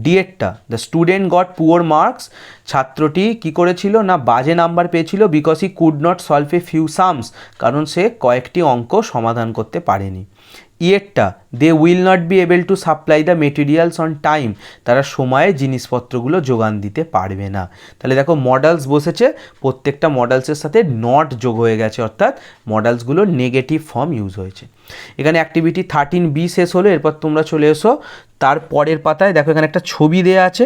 ডিয়েরটা, the student got poor marks. ছাত্রটি কি করেছিল না বাজে নাম্বার পেয়েছিল, because he could not solve a few sums. কারণ সে কয়েকটি অঙ্ক সমাধান করতে পারেনি। ইয়েরটা, they will not be able to supply the materials on time. তারা সময়ে জিনিসপত্রগুলো যোগান দিতে পারবে না। তাহলে দেখো মডেলস বসেছে, প্রত্যেকটা মডেলসের সাথে নট যোগ হয়ে গেছে, অর্থাৎ মডেলসগুলো নেগেটিভ ফর্ম ইউজ হয়েছে। এখানে অ্যাক্টিভিটি 13B শেষ হলো। এরপর তোমরা চলে এসো তার পরের পাতায়। দেখো এখানে একটা ছবি দেওয়া আছে,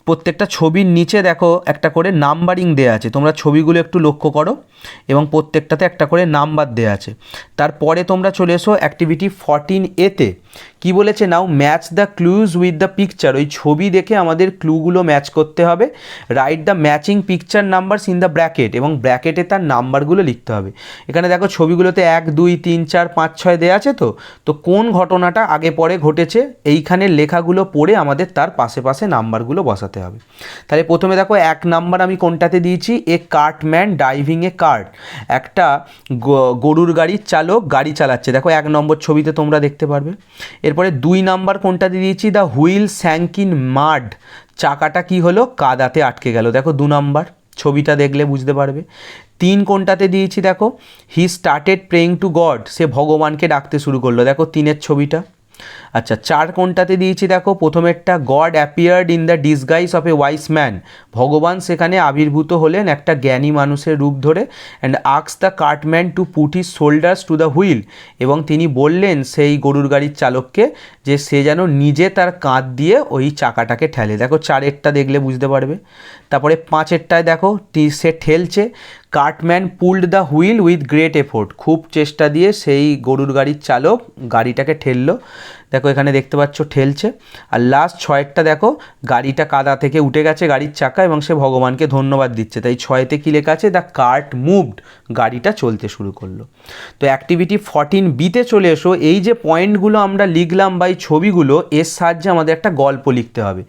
প্রত্যেকটা ছবির নিচে দেখো একটা করে নাম্বারিং দেওয়া আছে। তোমরা ছবিগুলো একটু লক্ষ্য করো এবং প্রত্যেকটাতে একটা করে নাম্বার দেওয়া আছে। তারপরে তোমরা চলে এসো অ্যাক্টিভিটি 14A-তে। কি বলেছে? Now match the clues with the picture. ওই ছবি দেখে আমাদের ক্লুগুলো ম্যাচ করতে হবে। Write the matching picture numbers in the bracket, এবং ব্র্যাকেটে তার নাম্বারগুলো লিখতে হবে। এখানে দেখো ছবিগুলোতে 1 2 3 4 5 6 দেওয়া আছে। তো কোন ঘটনাটা আগে পরে ঘটেছে এইখানের লেখাগুলো পড়ে আমাদের তার পাশে পাশে নাম্বারগুলো বসাতে হবে। তাহলে প্রথমে দেখো 1 নাম্বার আমি কোনটাতে দিয়েছি? এ কার্টম্যান ড্রাইভিং এ কার্ট। একটা গরুর গাড়ির চালক গাড়ি চালাচ্ছে, দেখো 1 নম্বর ছবিতে তোমরা দেখতে পারবে। এরপরে 2 নাম্বার কোনটাতে দিয়েছি? The wheel sank in মাড। চাকাটা কি হলো? কাদাতে আটকে গেল, দেখো 2 নাম্বার, ছবিটা দেখলে বুঝতে পারবে। 3 কোনটাতে দিয়েছি? দেখো he started praying to God. সে ভগবানকে ডাকতে শুরু করলো, দেখো 3-এর ছবিটা। আচ্ছা 4 কোনটাতে দিয়েছি দেখো, প্রথমেরটা God appeared in the disguise of a wise man, ভগবান সেখানে আবির্ভূত হলেন একটা জ্ঞানী মানুষের রূপ ধরে। অ্যান্ড আক্স the cartman to put his shoulders to the wheel, এবং তিনি বললেন সেই গরুর গাড়ির চালককে যে সে যেন নিজে তার কাঁধ দিয়ে ওই চাকাটাকে ঠেলে। দেখো 4এরটা দেখলে বুঝতে পারবে। তারপরে 5এরটায় দেখো সে ঠেলছে, cartman pulled the wheel with great effort, খুব চেষ্টা দিয়ে সেই গরুর গাড়ির চালক গাড়িটাকে ঠেললো। দেখো এখানে দেখতে পাচ্ছ ঠেলছে। আর লাস্ট 6এরটা দেখো, গাড়িটা কাদা থেকে উঠে গেছে গাড়ির চাকা এবং সে ভগবানকে ধন্যবাদ দিচ্ছে। তাই 6তে কী লেখা আছে, দ্য কার্ট মুভড, গাড়িটা চলতে শুরু করলো। তো অ্যাক্টিভিটি 14বিতে চলে এসো। এই যে পয়েন্টগুলো আমরা লিখলাম বা এই ছবিগুলো, এর সাহায্যে আমাদের একটা গল্প লিখতে হবে।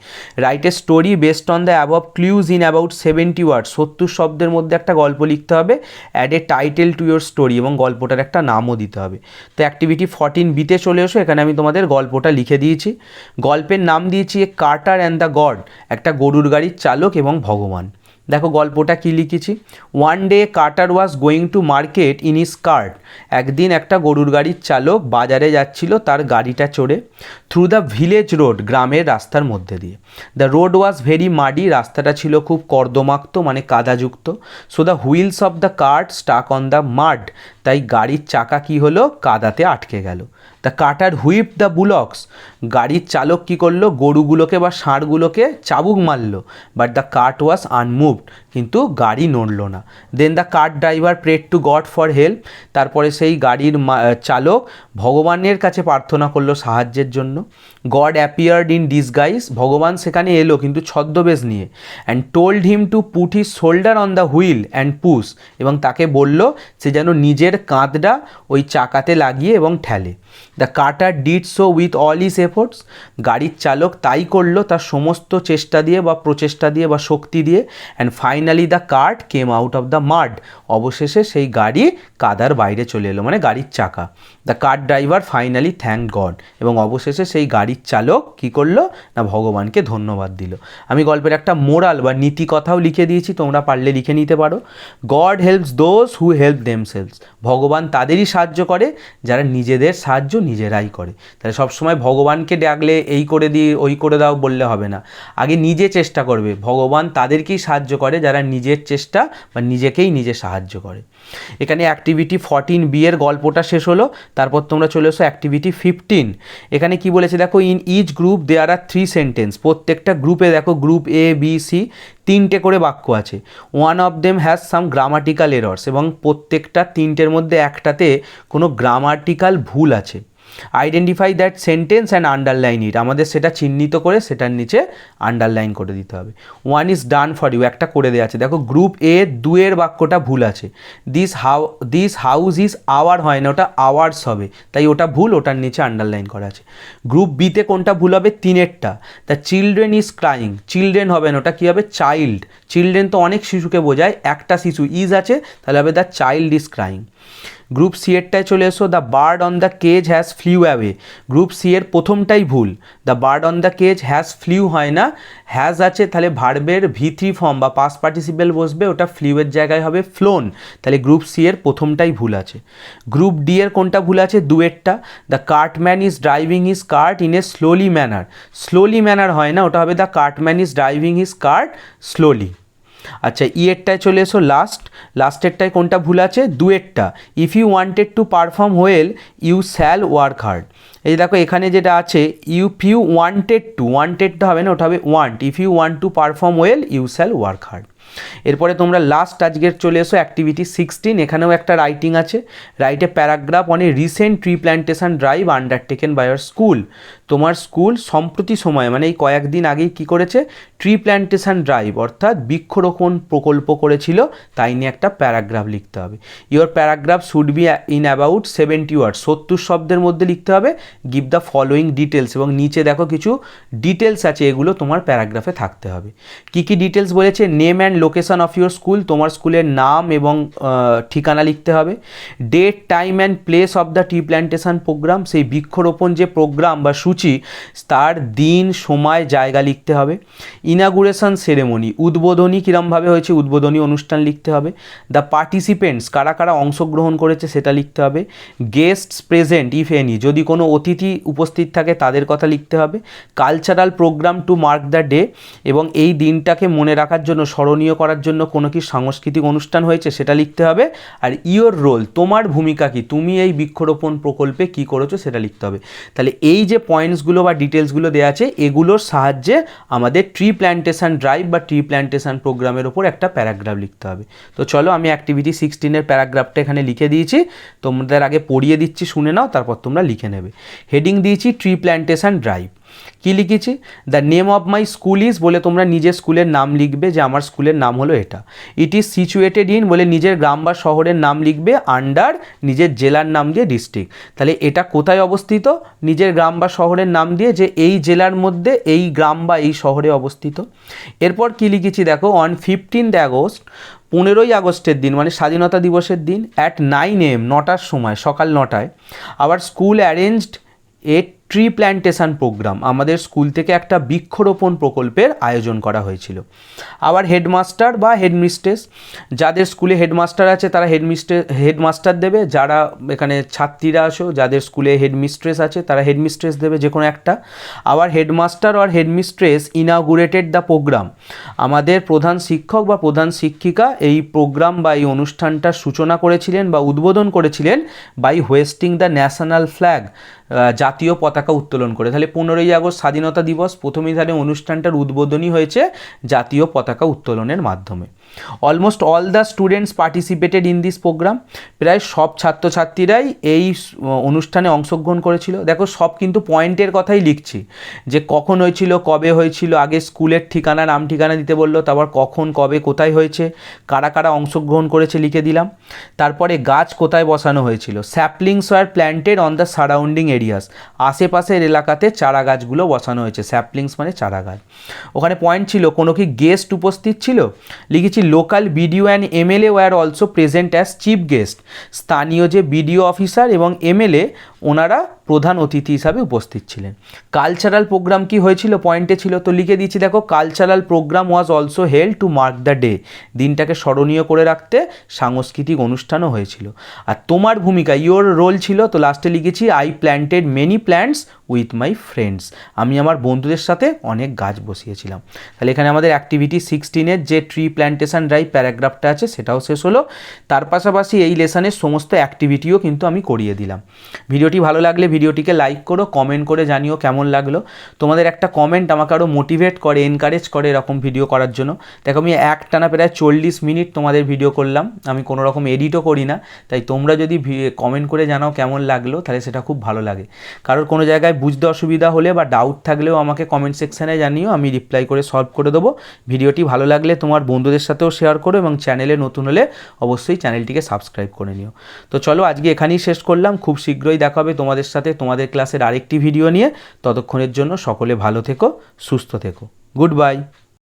Write a story based on the above clues in about 70 words, 70 শব্দের মধ্যে একটা গল্প লিখতে হবে। Add a title to your story, এবং গল্পটার একটা নামও দিতে হবে। তো অ্যাক্টিভিটি 14বিতে চলে এসো। এখানে আমি তোমাদের গল্পটা লিখে দিয়েছি। গল্পের নাম দিয়েছি এ কার্টার অ্যান্ড দ্য গড, একটা গরুর গাড়ির চালক এবং ভগবান। দেখো গল্পটা কী লিখেছি। One day Carter was going to market in his cart, একদিন একটা গরুর গাড়ির চালক বাজারে যাচ্ছিল তার গাড়িটা চড়ে। থ্রু দ্য ভিলেজ রোড, গ্রামের রাস্তার মধ্যে দিয়ে। The road was very muddy, রাস্তাটা ছিল খুব কর্দমাক্ত মানে কাদাযুক্ত। So the wheels of the cart stuck on the mud, তাই গাড়ির চাকা কী হলো, কাদাতে আটকে গেল। The carter whip the bullocks, গাড়ির চালক কী করলো, গরুগুলোকে বা ষাঁড়গুলোকে চাবুক মারলো। But the cart was unmoved, কিন্তু গাড়ি নড়ল না। Then the cart driver prayed to God for help, তারপরে সেই গাড়ির চালক ভগবানের কাছে প্রার্থনা করলো সাহায্যের জন্য। গড অ্যাপিয়ার্ড ইন ডিসগাইজ, ভগবান সেখানে এলো কিন্তু ছদ্মবেশ নিয়ে। And told him to put his shoulder on the wheel and push, এবং তাকে বলল সে যেন নিজের কাঁধটা ওই চাকাতে লাগিয়ে এবং ঠেলে। The Carter did so with all his efforts, গাড়ির চালক তাই করলো তার সমস্ত চেষ্টা দিয়ে বা প্রচেষ্টা দিয়ে বা শক্তি দিয়ে। And finally the cart came out of the মাড, অবশেষে সেই গাড়ি কাদার বাইরে চলে এলো মানে গাড়ির চাকা। The cart driver finally thank god, এবং অবশেষে সেই গাড়ির চালক কী করলো না, ভগবানকে ধন্যবাদ দিল। আমি গল্পের একটা মোরাল বা নীতি কথাও লিখে দিয়েছি, তোমরা পারলে লিখে নিতে পারো। God helps those who help themselves, ভগবান তাদেরই সাহায্য করে যারা নিজেদের সাহায্য নিজেরাই করে। তাহলে সবসময় ভগবানকে ডাকলে এই করে দিই ওই করে দাও বললে হবে না, আগে নিজে চেষ্টা করবে। ভগবান তাদেরকেই সাহায্য করে যারা নিজের চেষ্টা বা নিজেকেই নিজে সাহায্য করে। এখানে অ্যাক্টিভিটি 14বি এর গল্পটা শেষ হলো। তারপর তোমরা চলে এসো অ্যাক্টিভিটি 15। এখানে কি বলেছে দেখো, in each group there are 3 sentence, প্রত্যেকটা গ্রুপে দেখো গ্রুপ এ বি সি 3টে করে বাক্য আছে। One of them has some grammatical errors, এবং প্রত্যেকটা 3টের মধ্যে একটাতে কোনো গ্রামাটিক্যাল ভুল আছে। Identify that sentence and underline it, আমাদের সেটা চিহ্নিত করে সেটার নিচে আন্ডারলাইন করে দিতে হবে। One is done for you, একটা করে দেওয়া আছে। দেখো গ্রুপ এ 2 বাক্যটা ভুল আছে। দিস হাউস ইজ আওয়ার হয় না, ওটা আওয়ার্স হবে, তাই ওটা ভুল, ওটার নিচে আন্ডারলাইন করা আছে। গ্রুপ বিতে কোনটা ভুল হবে, 3এরটা। The children is crying, children হবে না, ওটা কী হবে, চাইল্ড। চিলড্রেন তো অনেক শিশুকে বোঝায়, একটা শিশু, ইজ আছে, তাহলে হবে the child is crying. Group C এরটায় চলে এসো, the bird on the cage has flew away. Group C এর প্রথমটাই ভুল, the bird on the cage has flew হয় না, হ্যাজ আছে, তাহলে ভার্বের V3 ফর্ম বা পাস্ট পার্টিসিপেল বসবে, ওটা ফ্লিউয়ের জায়গায় হবে ফ্লোন, তাহলে গ্রুপ সি এর প্রথমটাই ভুল আছে। গ্রুপ ডি এর কোনটা ভুল আছে, 2এরটা। The cartman is driving his cart in a slowly manner, slowly manner হয় না, ওটা হবে the cartman is driving his cart slowly. আচ্ছা ইয়েরটায় চলে এসো, লাস্টেরটায় কোনটা ভুল আছে, 2এরটা। If you wanted to perform well you shall work hard. এই দেখো এখানে যেটা আছে, ইফ ইউ ওয়ান্টেডটা হবে না, ওটা হবে want. If you want to perform well you shall work hard. এরপরে তোমরা লাস্ট আজকের চলে এসো অ্যাক্টিভিটি 16। এখানেও একটা রাইটিং আছে। Write a paragraph on a recent tree plantation drive undertaken by your school. তোমার স্কুল সম্প্রতি সময়ে মানে এই কয়েকদিন আগেই কী করেছে, ট্রি প্ল্যান্টেশন ড্রাইভ অর্থাৎ বৃক্ষরোপণ প্রকল্প করেছিল, তাই নিয়ে একটা প্যারাগ্রাফ লিখতে হবে। Your paragraph should be in about 70 words, 70 শব্দের মধ্যে লিখতে হবে। গিভ দ্য ফলোয়িং ডিটেলস, এবং নিচে দেখো কিছু ডিটেলস আছে, এগুলো তোমার প্যারাগ্রাফে থাকতে হবে। কী কী ডিটেলস বলেছে, name and location of your school, তোমার স্কুলের নাম এবং ঠিকানা লিখতে হবে। Date, time and place of the tree plantation programme, সেই বৃক্ষরোপণ যে প্রোগ্রাম বা সূচি তার দিন, সময়, জায়গা লিখতে হবে। ইনাগুরেশন সেরেমনি, উদ্বোধনী কীরমভাবে হয়েছে উদ্বোধনী অনুষ্ঠান লিখতে হবে। দ্য পার্টিসিপেন্টস, কারা কারা অংশগ্রহণ করেছে সেটা লিখতে হবে। গেস্টস প্রেজেন্ট ইফ এনি, যদি কোনো অতিথি উপস্থিত থাকে তাদের কথা লিখতে হবে। Cultural programme to mark the day, এবং এই দিনটাকে মনে রাখার জন্য, স্মরণীয় করার জন্য কোনো কি সাংস্কৃতিক অনুষ্ঠান হয়েছে সেটা লিখতে হবে। আর ইওর রোল, তোমার ভূমিকা কি, তুমি এই বৃক্ষরোপণ প্রকল্পে কি করেছো সেটা লিখতে হবে। তাহলে এই যে পয়েন্টসগুলো বা ডিটেলসগুলো দেওয়া আছে, এগুলোর সাহায্যে আমাদের ট্রি প্ল্যান্টেশন ড্রাইভ বা ট্রি প্ল্যান্টেশন প্রোগ্রামের ওপর একটা প্যারাগ্রাফ লিখতে হবে। তো চলো আমি অ্যাক্টিভিটি 16-এর প্যারাগ্রাফটা এখানে লিখে দিয়েছি, তোমাদের আগে পড়িয়ে দিচ্ছি, শুনে নাও, তারপর তোমরা লিখে নেবে। হেডিং দিয়েছি ট্রি প্ল্যান্টেশন ড্রাইভ। কী লিখেছি? The name of my school is, বলে তোমরা নিজের স্কুলের নাম লিখবে যে আমার স্কুলের নাম হলো এটা। ইট ইজ সিচুয়েটেড ইন, বলে নিজের গ্রাম বা শহরের নাম লিখবে। আন্ডার, নিজের জেলার নাম দিয়ে ডিস্ট্রিক্ট। তাহলে এটা কোথায় অবস্থিত? নিজের গ্রাম বা শহরের নাম দিয়ে যে এই জেলার মধ্যে এই গ্রাম বা এই শহরে অবস্থিত। এরপর কী লিখেছি দেখো, অন 15th আগস্ট, 15ই আগস্টের দিন মানে স্বাধীনতা দিবসের দিন, অ্যাট 9 AM, 9টার সময়, সকাল 9টায়, আবার school arranged a tree plantation programme, আমাদের স্কুল থেকে একটা বৃক্ষরোপণ প্রকল্পের আয়োজন করা হয়েছিল। আবার হেডমাস্টার বা হেডমিস্ট্রেস, যাদের স্কুলে হেডমাস্টার আছে তারা হেডমাস্টার দেবে, যারা এখানে ছাত্রীরা আসো যাদের স্কুলে হেডমিস্ট্রেস আছে তারা হেডমিস্ট্রেস দেবে, যে কোনো একটা। আবার হেডমাস্টার আর হেডমিস্ট্রেস ইনাগুরেটেড দ্য প্রোগ্রাম, আমাদের প্রধান শিক্ষক বা প্রধান শিক্ষিকা এই প্রোগ্রাম বা এই অনুষ্ঠানটার সূচনা করেছিলেন বা উদ্বোধন করেছিলেন by hoisting the national flag, জাতীয় পতাকা উত্তোলন করে। তাহলে 15ই আগস্ট স্বাধীনতা দিবস, প্রথমেই তাহলে অনুষ্ঠানটার উদ্বোধনী হয়েছে জাতীয় পতাকা উত্তোলনের মাধ্যমে। Almost all the students participated in this programme, প্রায় সব ছাত্রছাত্রীরাই এই অনুষ্ঠানে অংশগ্রহণ করেছিল। দেখো সব কিন্তু পয়েন্টের কথাই লিখছি, যে কখন হয়েছিল, কবে হয়েছিল, আগে স্কুলের ঠিকানা, নাম ঠিকানা দিতে বললো, তারপর কখন, কবে, কোথায় হয়েছে, কারা কারা অংশগ্রহণ করেছে লিখে দিলাম। তারপরে গাছ কোথায় বসানো হয়েছিল, saplings were planted on the surrounding areas, আশেপাশের এলাকাতে চারা গাছগুলো বসানো হয়েছে। স্যাপলিংস মানে চারা গাছ। ওখানে পয়েন্ট ছিল, কোনো কি গেস্ট উপস্থিত ছিল, লিখেছি local BDO and MLA were also present as chief guest, স্থানীয় যে বিডিও অফিসার এবং এমএলএ ওনারা প্রধান অতিথি হিসাবে উপস্থিত ছিলেন। কালচারাল প্রোগ্রাম কি হয়েছিল পয়েন্টে ছিল, তো লিখে দিচ্ছি দেখো, cultural programme was also held to mark the day, দিনটাকে স্মরণীয় করে রাখতে সাংস্কৃতিক অনুষ্ঠানও হয়েছিল। আর তোমার ভূমিকা, ইওর রোল ছিল, তো লাস্টে লিখেছি I planted many plants with my friends, আমি আমার বন্ধুদের সাথে অনেক গাছ বসিয়েছিলাম। তাহলে এখানে আমাদের অ্যাক্টিভিটি 16-এর যে ট্রি প্ল্যান্টেশন ড্রাইভ প্যারাগ্রাফটা আছে সেটাও শেষ হলো। তার পাশাপাশি এই লেসনের সমস্ত অ্যাক্টিভিটিও কিন্তু আমি করিয়ে দিলাম। ভিডিওটি ভালো লাগলে ভিডিওটিকে লাইক করো, কমেন্ট করে জানিও কেমন লাগলো। তোমাদের একটা কমেন্ট আমাকে আরও মোটিভেট করে, এনকারেজ করে এরকম ভিডিও করার জন্য। দেখো আমি একটানা প্রায় 40 মিনিট তোমাদের ভিডিও করলাম, আমি কোনো রকম এডিটও করি না, তাই তোমরা যদি কমেন্ট করে জানাও কেমন লাগলো তাহলে সেটা খুব ভালো লাগে। কারোর কোনো জায়গায় বুঝতে অসুবিধা হলে বা ডাউট থাকলেও আমাকে কমেন্ট সেকশানে জানিও, আমি রিপ্লাই করে সলভ করে দেবো। ভিডিওটি ভালো লাগলে তোমার বন্ধুদের সাথেও শেয়ার করো এবং চ্যানেলে নতুন হলে অবশ্যই চ্যানেলটিকে সাবস্ক্রাইব করে নিও। তো চলো আজকে এখানেই শেষ করলাম, খুব শীঘ্রই দেখা হবে তোমাদের সাথে তোমাদের ক্লাসের আরেকটি ভিডিও নিয়ে। ততক্ষণের জন্য সকলে ভালো থেকো, সুস্থ থেকো, গুড বাই।